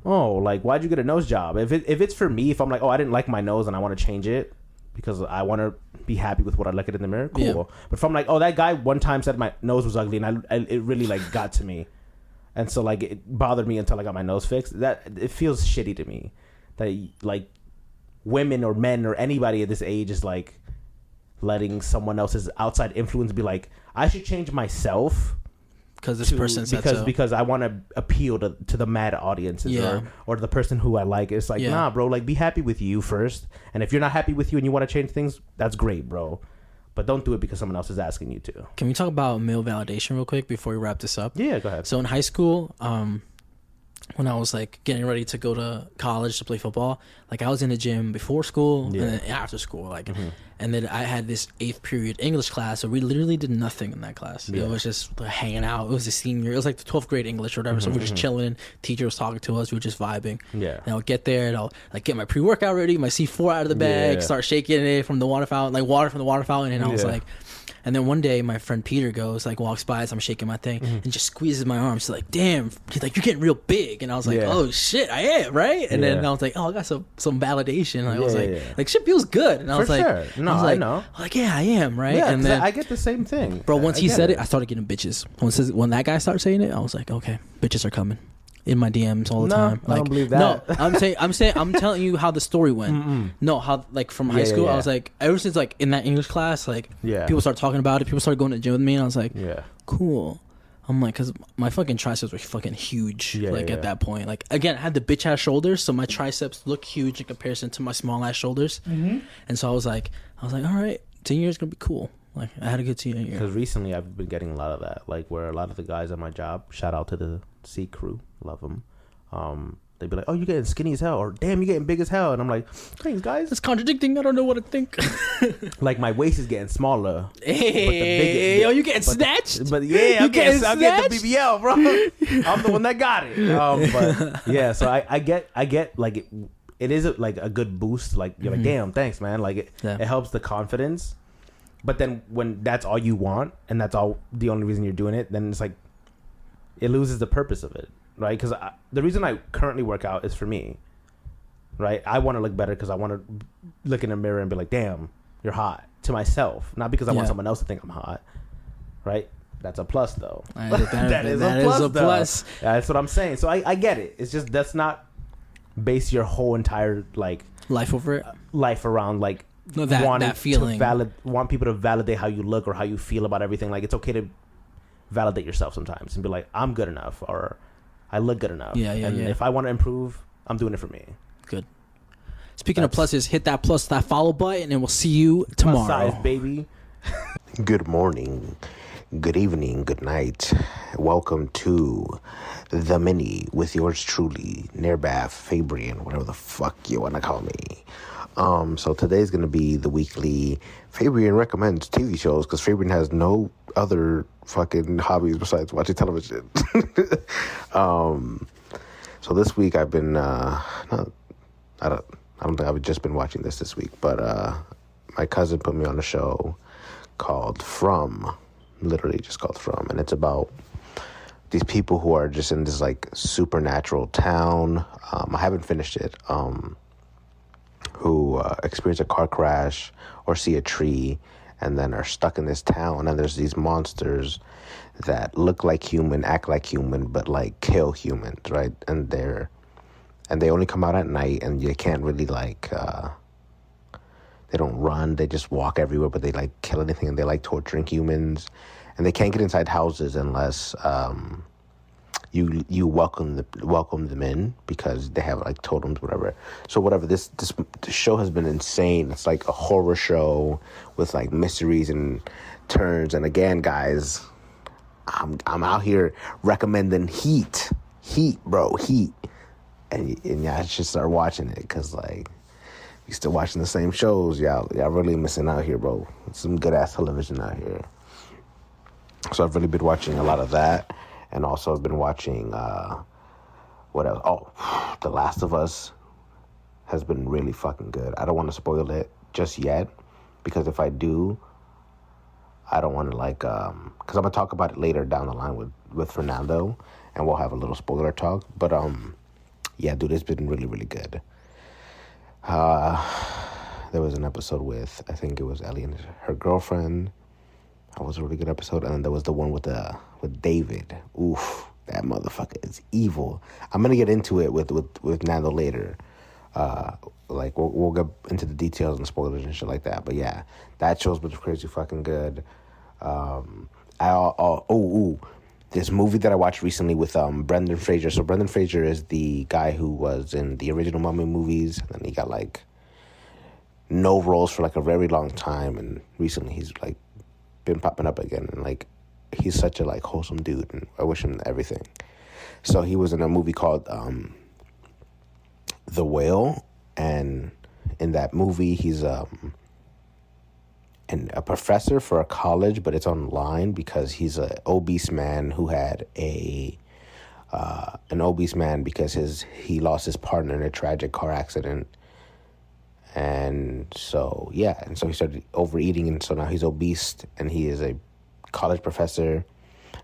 oh, like why'd you get a nose job? If it's for me, if I'm like, oh, I didn't like my nose and I want to change it because I want to be happy with what I look at in the mirror, cool. Yeah. But if I'm like, oh, that guy one time said my nose was ugly, and it really like got to me, and so like it bothered me until I got my nose fixed. That it feels shitty to me that like women or men or anybody at this age is like letting someone else's outside influence be like, I should change myself because this person said so. Because I want to appeal to the mad audiences or the person who I like. It's like, nah, bro, like be happy with you first. And if you're not happy with you and you want to change things, that's great, bro. But don't do it because someone else is asking you to. Can we talk about male validation real quick before we wrap this up? Yeah, go ahead. So in high school, when I was like getting ready to go to college to play football, like I was in the gym before school and then after school, like, and then I had this 8th period English class, so we literally did nothing in that class. It was just hanging out. It was a senior. It was like the 12th grade English or whatever. So we're just chilling. Teacher was talking to us. We were just vibing. Yeah. And I'll get there and I'll like get my pre-workout ready, my C4 out of the bag, start shaking it from the water fountain, like water from the water fountain, and I was like. And then one day, my friend Peter walks by as I'm shaking my thing, and just squeezes my arm. She's like, "Damn!" He's like, "You're getting real big." And I was like, "Oh shit, I am, right?" And then I was like, "Oh, I got some validation." And I was like, "Shit feels good." And I was like, "No, I know." Like, yeah, I am, right? Yeah, and then I get the same thing, bro. Once he said it, I started getting bitches. When that guy started saying it, I was like, "Okay, bitches are coming." In my DMs all the time. I don't believe that. No, I'm telling you how the story went. No, how like from high school, I was like, ever since like in that English class, like people started talking about it. People started going to the gym with me, and I was like, cool. I'm like, cause my fucking triceps were fucking huge. At that point, like again, I had the bitch ass shoulders, so my triceps look huge in comparison to my small ass shoulders. And so I was like, all right, 10 years gonna be cool. Like I had a good 10 year. Because recently I've been getting a lot of that, like where a lot of the guys at my job, shout out to the C crew, love them. They'd be like, "Oh, you're getting skinny as hell," or "Damn, you're getting big as hell," and I'm like, "Thanks, guys." It's contradicting. I don't know what to think. Like my waist is getting smaller. Hey, yo, you getting snatched? But yeah, I'm getting the BBL, bro. I'm the one that got it. But yeah, so I get like it is like a good boost. Like you're like, "Damn, thanks, man." Like it helps the confidence. But then when that's all you want and that's all the only reason you're doing it, then it's like it loses the purpose of it. Right, because the reason I currently work out is for me. Right, I want to look better because I want to look in the mirror and be like, "Damn, you're hot," to myself, not because I want someone else to think I'm hot. Right, that's a plus though. That is a plus. Yeah, that's what I'm saying. So I get it. It's just that's not base your whole entire like life over it. Life around like that feeling. Want people to validate how you look or how you feel about everything. Like it's okay to validate yourself sometimes and be like, "I'm good enough," or I look good enough. Yeah. If I want to improve, I'm doing it for me. Good. Speaking of pluses, hit that follow button, and we'll see you tomorrow. Plus size, baby. Good morning, good evening, good night. Welcome to the Mini with yours truly, Fernando Fabrian, whatever the fuck you want to call me. So today's going to be the weekly Fabrian recommends TV shows, because Fabrian has no other fucking hobbies besides watching television. So this week I've been, I don't think I've just been watching this week, but my cousin put me on a show called From, literally just called From, and it's about these people who are just in this like supernatural town. I haven't finished it. Who experience a car crash or see a tree and then are stuck in this town, and there's these monsters that look like human, act like human, but like kill humans, right? And they only come out at night, and you can't really like they don't run, they just walk everywhere, but they like kill anything, and they like torturing humans, and they can't get inside houses unless you welcome them in, because they have like totems, whatever. So whatever, this show has been insane. It's like a horror show with like mysteries and turns. And again, guys, I'm out here recommending Heat, bro, Heat. And yeah, I should start watching it, because like you still watching the same shows. Y'all really missing out here, bro. It's some good ass television out here. So I've really been watching a lot of that. And also I've been watching, what else? Oh, The Last of Us has been really fucking good. I don't want to spoil it just yet, because if I do, I don't want to like, because I'm going to talk about it later down the line with Fernando, and we'll have a little spoiler talk. But, yeah, dude, it's been really, really good. There was an episode with, I think it was Ellie and her girlfriend. That was a really good episode. And then there was the one with David. Oof, that motherfucker is evil. I'm gonna get into it with Nando later. Like we'll get into the details and spoilers and shit like that. But yeah, that show's been crazy fucking good. This movie that I watched recently with Brendan Fraser. So Brendan Fraser is the guy who was in the original Mummy movies, and then he got like no roles for like a very long time, and recently he's like been popping up again, and like he's such a like wholesome dude, and I wish him everything. So he was in a movie called The Whale, and in that movie he's and a professor for a college, but it's online because he's an obese man who had an obese man because he lost his partner in a tragic car accident. And so he started overeating, and so now he's obese, and he is a college professor.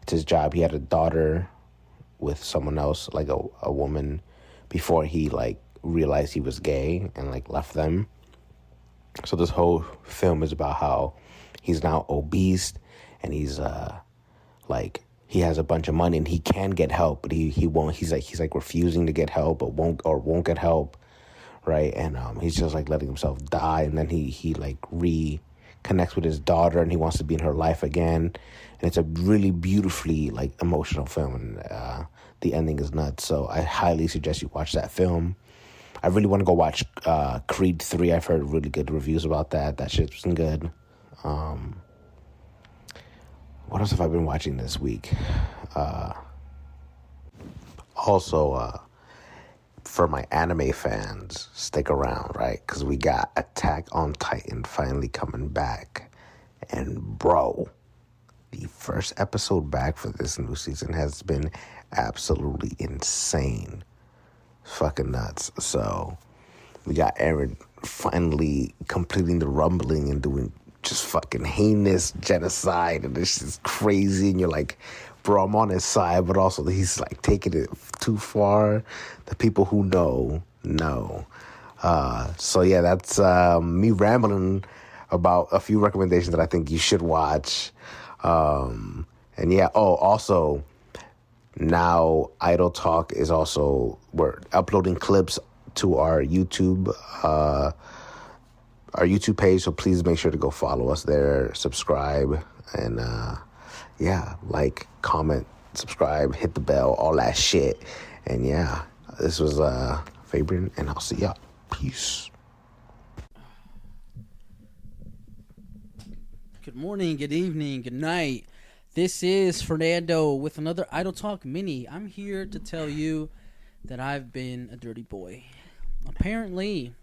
It's his job. He had a daughter with someone else, like a woman, before he like realized he was gay and like left them. So this whole film is about how he's now obese, and he's like he has a bunch of money and he can get help, but he won't. He's like refusing to get help, but won't get help, right? And he's just like letting himself die, and then he like reconnects with his daughter, and he wants to be in her life again. And it's a really beautifully like emotional film, and the ending is nuts. So I highly suggest you watch that film. I really want to go watch Creed 3. I've heard really good reviews about that. That shit's been good. What else have I been watching this week? Also, for my anime fans, stick around, right? Because we got Attack on Titan finally coming back. And bro, the first episode back for this new season has been absolutely insane. Fucking nuts. So we got Aaron finally completing the rumbling and doing just fucking heinous genocide, and this is crazy, and you're like, bro, I'm on his side, but also he's like taking it too far. The people who know. So yeah, that's me rambling about a few recommendations that I think you should watch. And yeah, also now IdleTalk is also, we're uploading clips to our YouTube page, so please make sure to go follow us there, subscribe, and yeah, like, comment, subscribe, hit the bell, all that shit. And yeah, this was Fabrian, and I'll see y'all. Peace. Good morning, good evening, good night. This is Fernando with another IdleTalk Mini. I'm here to tell you that I've been a dirty boy. Apparently,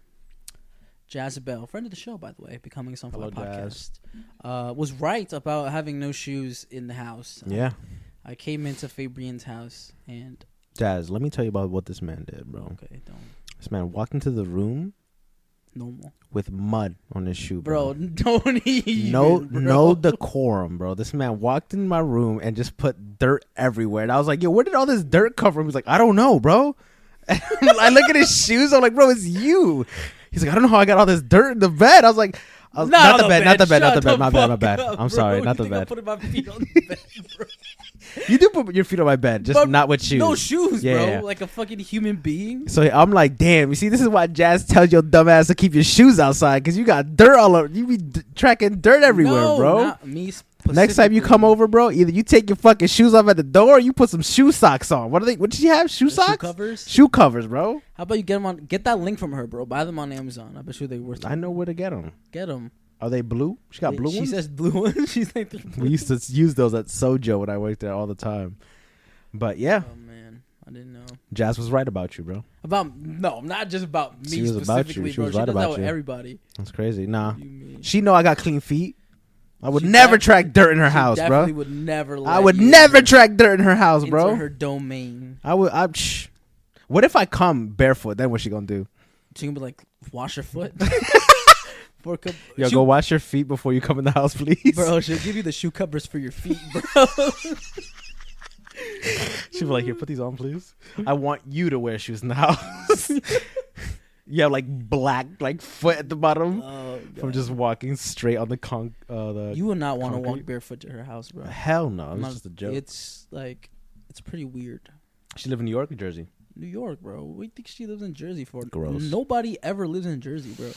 Jazabelle, friend of the show, by the way, Becoming a Sunflower podcast, was right about having no shoes in the house. Yeah. I came into Fabrian's house and... Jazz, let me tell you about what this man did, bro. Okay, don't. This man walked into the room Normal. with mud on his shoe, bro. Don't even, No decorum, bro. This man walked in my room and just put dirt everywhere. And I was like, yo, where did all this dirt come from? He's like, I don't know, bro. I look at his shoes. I'm like, bro, it's you. He's like, I don't know how I got all this dirt in the bed. I was like, not the bed. My bad. I'm sorry, not the bed. I'm putting my feet on the bed, bro. You do put your feet on my bed, just not with shoes. No shoes, yeah, bro. Yeah. Like a fucking human being. So I'm like, damn. You see, this is why Jazz tells your dumb ass to keep your shoes outside, because you got dirt all over. You be tracking dirt everywhere, bro. Not me Next time you come over, bro, either you take your fucking shoes off at the door, or you put some shoe socks on. What did she have? Shoe socks? Shoe covers. Shoe covers, bro. How about you get them on? Get that link from her, bro. Buy them on Amazon. I bet you they worth. I know where to get them. Get them. Are they blue? She got blue ones? She says blue ones. She's like, we used to use those at Sojo when I worked there all the time. But yeah. Oh man, I didn't know. Jazz was right about you, bro. Not just about me She was specifically, about you. She bro. was She right does about that with you. everybody. That's crazy. Nah. What do you mean? She know I got clean feet. I would She never track dirt in her house, bro. Definitely would never. I would never track dirt in her house, bro. Into her domain. What if I come barefoot? Then what's she gonna do? She gonna be like, wash your foot. Yo, go wash your feet before you come in the house, please. Bro, she'll give you the shoe covers for your feet, bro. She'll be like, here, put these on, please. I want you to wear shoes in the house. You have like black like foot at the bottom from just walking straight on the You would not want to concrete. walk barefoot to her house, bro. Hell no, it's just a joke. It's like, it's pretty weird. She live in New York or Jersey? New York, bro. What do you think she lives in Jersey for? Gross. Nobody ever lives in Jersey, bro.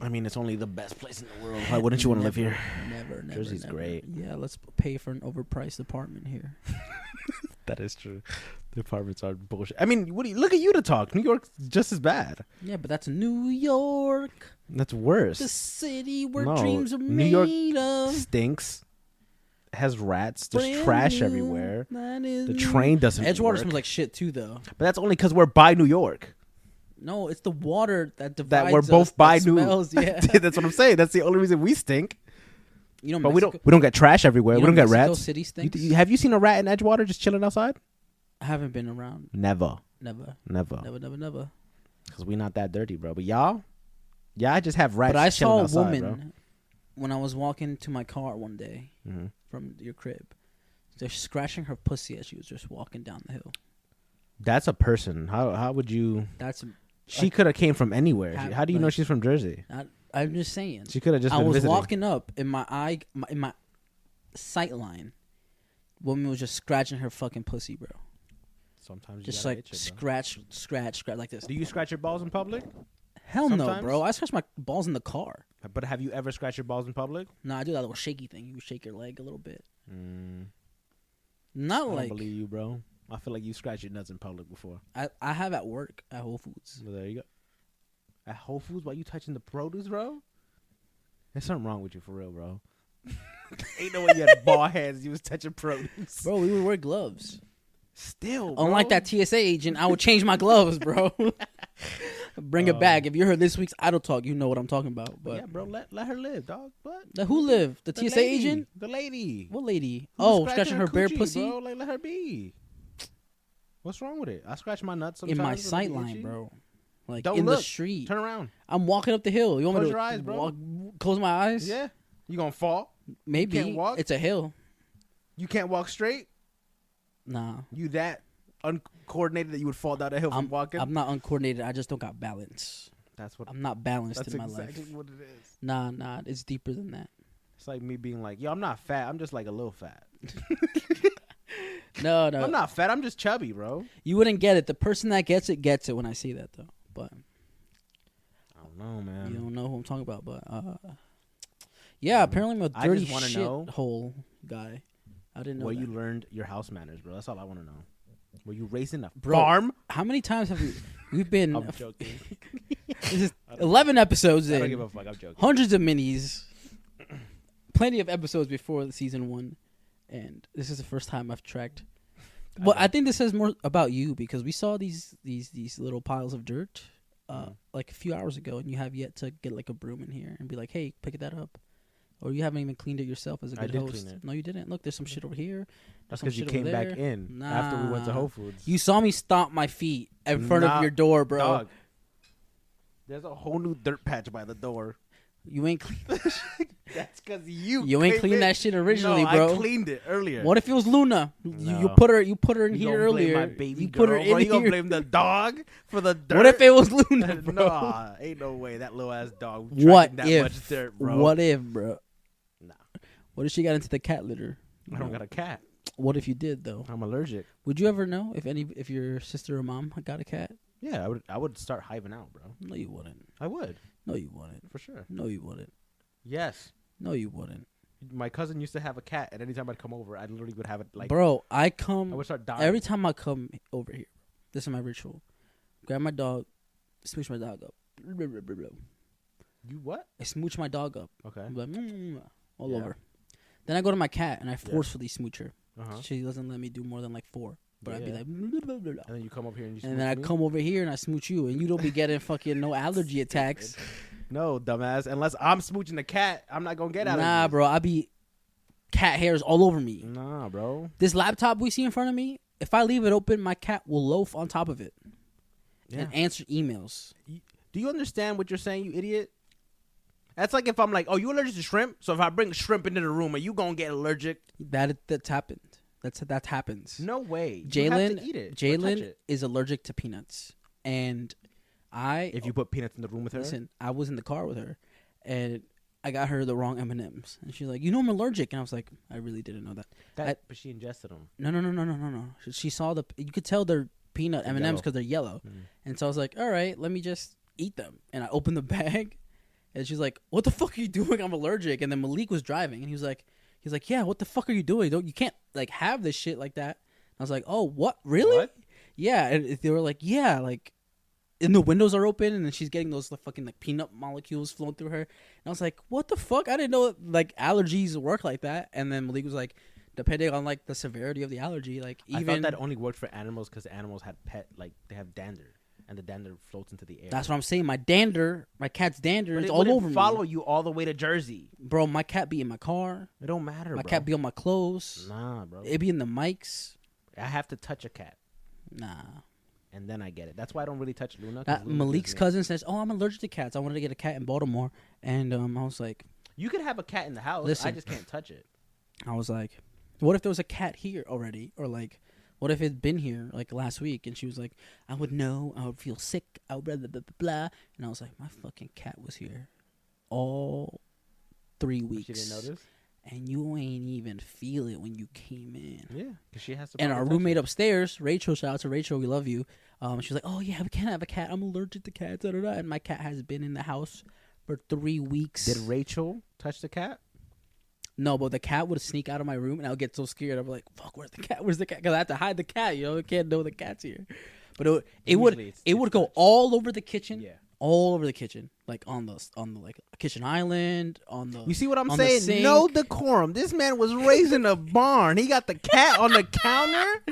I mean, it's only the best place in the world. Why wouldn't you want to live here? Never. Jersey's great. Yeah, let's pay for an overpriced apartment here. That is true. The apartments are bullshit. I mean, look at you to talk. New York's just as bad. Yeah, but that's New York. That's worse. The city where No, dreams are New York made of. Stinks. Has rats. There's Brand trash new, everywhere. that is The new. train doesn't Edgewater work. smells like shit too, though. But that's only because we're by New York. No, it's the water that divides That we're us both by that New smells, yeah. That's what I'm saying. That's the only reason we stink. You know, But we don't get trash everywhere. You We don't know get Mexico rats. City stinks? Have you seen a rat in Edgewater just chilling outside? I haven't been around. Never. Never. Because we not that dirty, bro. But y'all just have rats But I chilling saw a outside, woman when I was walking to my car one day bro. from your crib. Just scratching her pussy as she was just walking down the hill. That's a person. How would you... That's... She could have came from anywhere. How do you know she's from Jersey? I'm just saying. She could have just I been was visiting. walking up in my sight line. Woman was just scratching her fucking pussy, bro. Sometimes you Just gotta like itch it, bro. scratch like this. Do you scratch your balls in public? Hell no, sometimes? bro. I scratch my balls in the car. But have you ever scratched your balls in public? No, I do that little shaky thing. You shake your leg a little bit. I Not don't like believe you, bro. I feel like you scratched your nuts in public before. I have at work at Whole Foods. Well, there you go. At Whole Foods while you touching the produce, bro? There's something wrong with you for real, bro. Ain't no way you had ball hands. You was touching produce, Bro, we would wear gloves. Still, bro. Unlike that TSA agent, I would change my gloves, bro. Bring it back. If you heard this week's Idle Talk, you know what I'm talking about. But yeah, bro, let her live, dog. What? who lived? The TSA lady, agent? the lady. What lady? Who was Oh, scratching her bare coochie, pussy bro. Like, let her be. What's wrong with it? I scratch my nuts sometimes. in my when they sight itchy. line, bro. Like Don't in look. the street. Turn around. I'm walking up the hill. You want Close me to your eyes, bro. close my eyes? Yeah. You gonna fall? Maybe. You can't walk? It's a hill. You can't walk straight? Nah. You that uncoordinated that you would fall down the hill from walking? I'm not uncoordinated. I just don't got balance. That's what. I'm not balanced That's in my exactly life. what it is. Nah. It's deeper than that. It's like me being like, yo, I'm not fat. I'm just like a little fat. No. I'm not fat. I'm just chubby, bro. You wouldn't get it. The person that gets it when I see that, though. But I don't know, man. you don't know who I'm talking about. But yeah, apparently I'm a I dirty just wanna shit know- hole guy. I didn't know Where that. you learned your house manners, bro. That's all I want to know. Were you raising a Bro, farm? How many times have we've been? I'm joking. This is 11 episodes I in. don't give a fuck. I'm joking. Hundreds of minis. Plenty of episodes before the season 1, and this is the first time I've tracked. Well, I think this says more about you because we saw these little piles of dirt like a few hours ago, and you have yet to get like a broom in here and be like, "Hey, pick that up," or you haven't even cleaned it yourself as a good host. Clean it. No, you didn't. Look, there's some shit over here. That's because you came back in after we went to Whole Foods. You saw me stomp my feet in front of your door, bro. Dog. There's a whole new dirt patch by the door. You ain't clean. That's because you. You ain't cleaned that shit originally, no, bro. I cleaned it earlier. What if it was Luna? No. You put her in You here gonna blame earlier. my baby you girl, put her bro? in You gonna here. blame the dog for the dirt? What if it was Luna, bro? Nah, ain't no way that little ass dog. What that if? Much dirt, bro? What if, bro? Nah, What if she got into the cat litter? I don't got a cat. What if you did though? I'm allergic. Would you ever know if your sister or mom got a cat? Yeah, I would start hiving out, bro. No, you wouldn't. I would No, you wouldn't. for sure. No, you wouldn't. Yes, No, you wouldn't. my cousin used to have a cat, and anytime I'd come over, I literally would have it like. Bro, I would start dying every time I come over here. This is my ritual. Grab my dog, smooch my dog up. You what? I smooch my dog up. Okay. I'm like, all Yeah. over. Then I go to my cat and I forcefully smooch her. Uh-huh. She doesn't let me do more than like 4. But I'd be Yeah. like, And then you come up here and you. and then I come over here and I smooch you, and you don't be getting fucking no allergy attacks. No, dumbass. Unless I'm smooching the cat, I'm not gonna get out of Nah, bro, I be cat hairs all over me. Nah, bro. This laptop we see in front of me, if I leave it open, my cat will loaf on top of it and answer emails. Do you understand what you're saying, you idiot? That's like if I'm like, oh, you allergic to shrimp? So if I bring shrimp into the room, are you gonna get allergic? That's happened. That happens. No way. You have to eat it or touch Jalen it. is allergic to peanuts, and If you put peanuts in the room with her, listen, I was in the car with her, and I got her the wrong M&Ms, and she's like, "You know I'm allergic," and I was like, "I really didn't know that." but she ingested them. No. She saw you could tell they're peanut M&Ms yellow. because they're yellow, and so I was like, "All right, let me just eat them." And I opened the bag, and she's like, "What the fuck are you doing? I'm allergic." And then Malik was driving, and he's like, "Yeah, what the fuck are you doing? You can't like have this shit like that." And I was like, "Oh, what? Really?" What? Yeah, and they were like, "Yeah, like." And the windows are open, and then she's getting those fucking like peanut molecules flowing through her. And I was like, "What the fuck? I didn't know like allergies work like that." And then Malik was like, "Depending on like the severity of the allergy, like even I thought that only worked for animals because animals had they have dander, and the dander floats into the air. that's what I'm saying. My cat's dander But is it all wouldn't over follow me, you all the way to Jersey. bro. My cat be in my car. It don't matter. My bro. cat be on my clothes. Nah, bro. It be in the mics. I have to touch a cat, Nah. and then I get it. That's why I don't really touch Luna. 'Cause Luna Malik's gives me- cousin says, "Oh, I'm allergic to cats. I wanted to get a cat in Baltimore," and I was like, You could have a cat in the house. I Listen. just can't touch it. "What if there was a cat here already, or like, what if it'd been here like last week?" And she was like, "I would know. I would feel sick. I would blah blah blah blah." Blah. And I was like, "My fucking cat was here all 3 weeks. She didn't notice. And you ain't even feel it when you came in." Yeah, because she has to. And our probably touch roommate it. upstairs, Rachel, shout out to Rachel, we love you. She was like, "Oh yeah, we can't have a cat. I'm allergic to cats." Da, da, da. And my cat has been in the house for 3 weeks. Did Rachel touch the cat? No, but the cat would sneak out of my room, and I would get so scared. I'd be like, "Fuck, where's the cat? Where's the cat?" Because I have to hide the cat. You know, I can't know the cat's here. But it would it's go touch. all over the kitchen. Yeah. All over the kitchen, like on the like kitchen island, on the. You see what I'm on the saying? sink. No decorum. This man was raised in a barn. He got the cat on the counter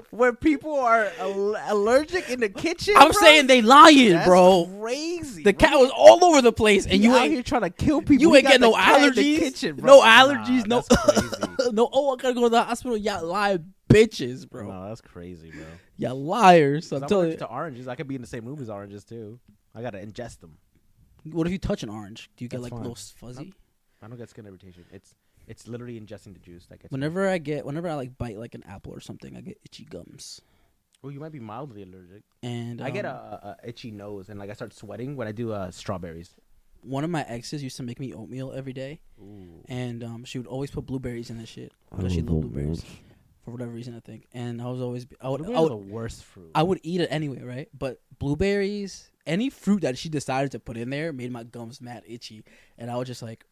where people are allergic in the kitchen. I'm bro? saying they lying, That's bro. crazy. The cat was all over the place, and He you out ain't here trying to kill people. You He ain't got get the no cat in the allergies. kitchen, bro. No allergies. Nah, No. that's crazy. No. Oh, I gotta go to the hospital. Y'all lie, bitches, bro. No, that's crazy, bro. Y'all liars. I'm I'm telling allergic you. to oranges. I could be in the same room as oranges too. I gotta ingest them. What if you touch an orange? Do you get That's like fine. a little fuzzy? I don't get skin irritation. It's literally ingesting the juice that gets. Whenever I like bite like an apple or something, I get itchy gums. Well, you might be mildly allergic. And I get a itchy nose and like I start sweating when I do strawberries. one of my exes used to make me oatmeal every day, Ooh. and she would always put blueberries in this shit because she loved blueberries for whatever reason, I think. And I would Blueberries are the worst fruit. I would eat it anyway, right? But blueberries, any fruit that she decided to put in there made my gums mad itchy. And I would just like,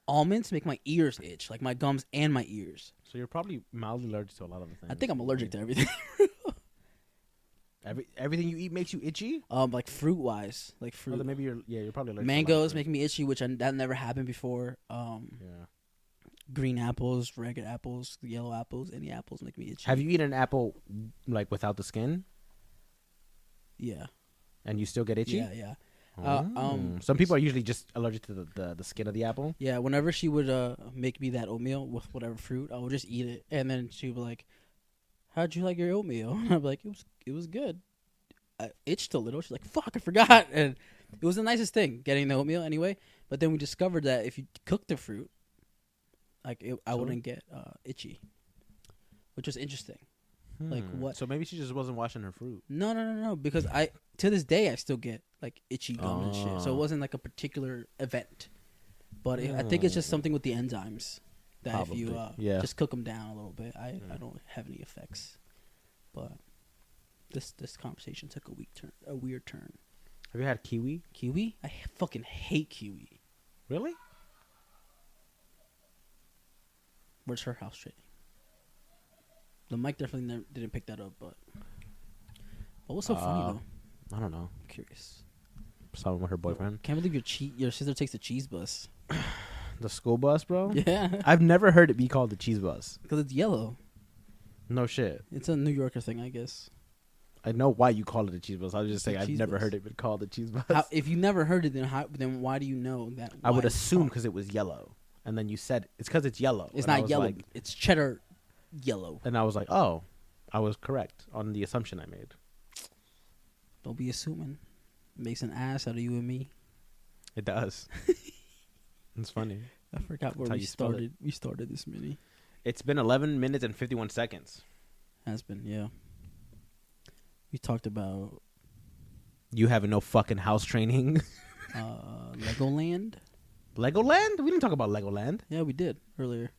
almonds make my ears itch, like my gums and my ears. So you're probably mildly allergic to a lot of the things. I think I'm allergic to everything. Everything you eat makes you itchy. Like fruit wise, like fruit. Then maybe you're probably allergic. Mangoes make me itchy, which that never happened before. Yeah. Green apples, regular apples, yellow apples, any apples make me itchy. Have you eaten an apple like without the skin? Yeah. And you still get itchy? Yeah. Some people are usually just allergic to the skin of the apple. Yeah, whenever she would make me that oatmeal with whatever fruit, I would just eat it, and then she would be like, "How'd you like your oatmeal?" And I'd be like, "It was good." I itched a little. She's like, "Fuck, I forgot," and it was the nicest thing getting the oatmeal anyway. But then we discovered that if you cook the fruit, I wouldn't get itchy, which was interesting. Like what? So maybe she just wasn't washing her fruit. No. Because to this day I still get like itchy gum and shit. So it wasn't like a particular event, but I think it's just something with the enzymes that probably. If you just cook them down a little bit, I don't have any effects. But this conversation took a weird turn. Have you had kiwi? Kiwi? I fucking hate kiwi. Really? Where's her house trading? The mic definitely didn't pick that up, but what's so funny though? I don't know. I'm curious. Someone with her boyfriend. Can't believe your sister takes the cheese bus. The school bus, bro? Yeah. I've never heard it be called the cheese bus. Because it's yellow. No shit. It's a New Yorker thing, I guess. I know why you call it a cheese bus. I was just saying I've never bus. heard it been called a cheese bus. If you never heard it, then why do you know that? I would assume because it was yellow. And then you said it's because it's yellow. It's and not yellow. It's cheddar yellow. And I was like, oh, I was correct on the assumption I made. Don't be assuming. Makes an ass out of you and me. It does. It's funny. I forgot where we started. We started this mini. It's been 11 minutes and 51 seconds. Has been, yeah. We talked about you having no fucking house training. Legoland. Legoland? We didn't talk about Legoland. Yeah, we did earlier.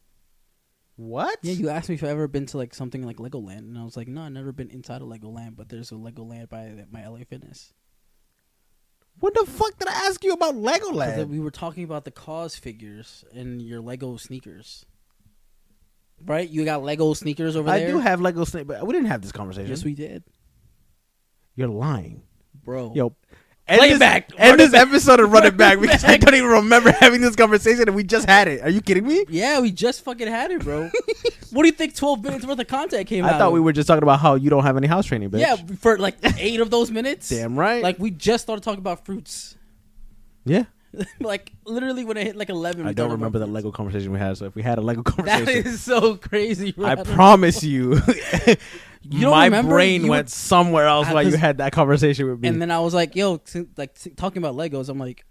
What? Yeah, you asked me if I've ever been to like something like Legoland, and I was like, no, I've never been inside a Legoland, but there's a Legoland by my LA Fitness. What the fuck did I ask you about Legoland? We were talking about the cause figures and your Lego sneakers. Right? You got Lego sneakers over there? I do have Lego sneakers, but we didn't have this conversation. Yes, we did. You're lying. Bro. Yo, Play it back. End this episode and run it back because I don't even remember having this conversation and we just had it. Are you kidding me? Yeah, we just fucking had it, bro. What do you think 12 minutes worth of content came out? I thought we were just talking about how you don't have any house training, bitch. Yeah, for like 8 of those minutes. Damn right. Like we just started talking about fruits. Yeah. Like literally when it hit like 11. I don't remember the Lego conversation we had. So if we had a Lego conversation, that is so crazy. Bro. I promise you, you don't my remember? brain went somewhere else while you had that conversation with me. And then I was like, "Yo, talking about Legos." I'm like,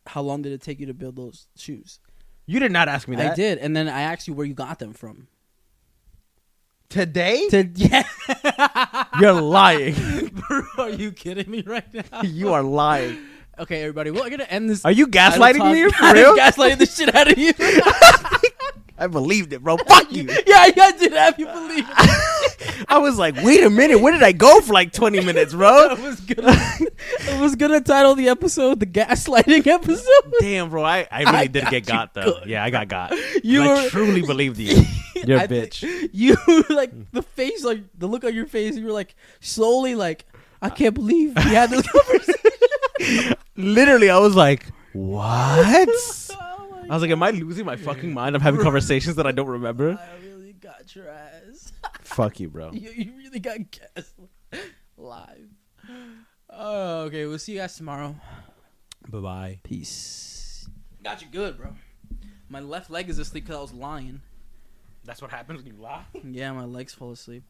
"How long did it take you to build those shoes?" You did not ask me that. I did, and then I asked you where you got them from. Today? Yeah. You're lying. Bro, are you kidding me right now? You are lying. Okay, everybody, we're gonna end this. Are you gaslighting me for I'm real? gaslighting the shit out of you. I believed it, bro. Fuck you. Yeah, I did have you believe it. I was like, wait a minute, where did I go for like 20 minutes, bro? I was gonna title the episode the gaslighting episode. Damn, bro, I really did get got though. Good. Yeah, I got got. I truly believed you. You're a bitch. You like the face, like the look on your face. You were like slowly, like I can't believe we had this conversation. Literally, I was like, what? I was like, am I losing my fucking mind? I'm having conversations that I don't remember. I really got your ass. Fuck you, bro. You really got gaslit live. Oh, okay. We'll see you guys tomorrow. Bye-bye. Peace. Got you good, bro. My left leg is asleep because I was lying. That's what happens when you lie? Yeah, my legs fall asleep.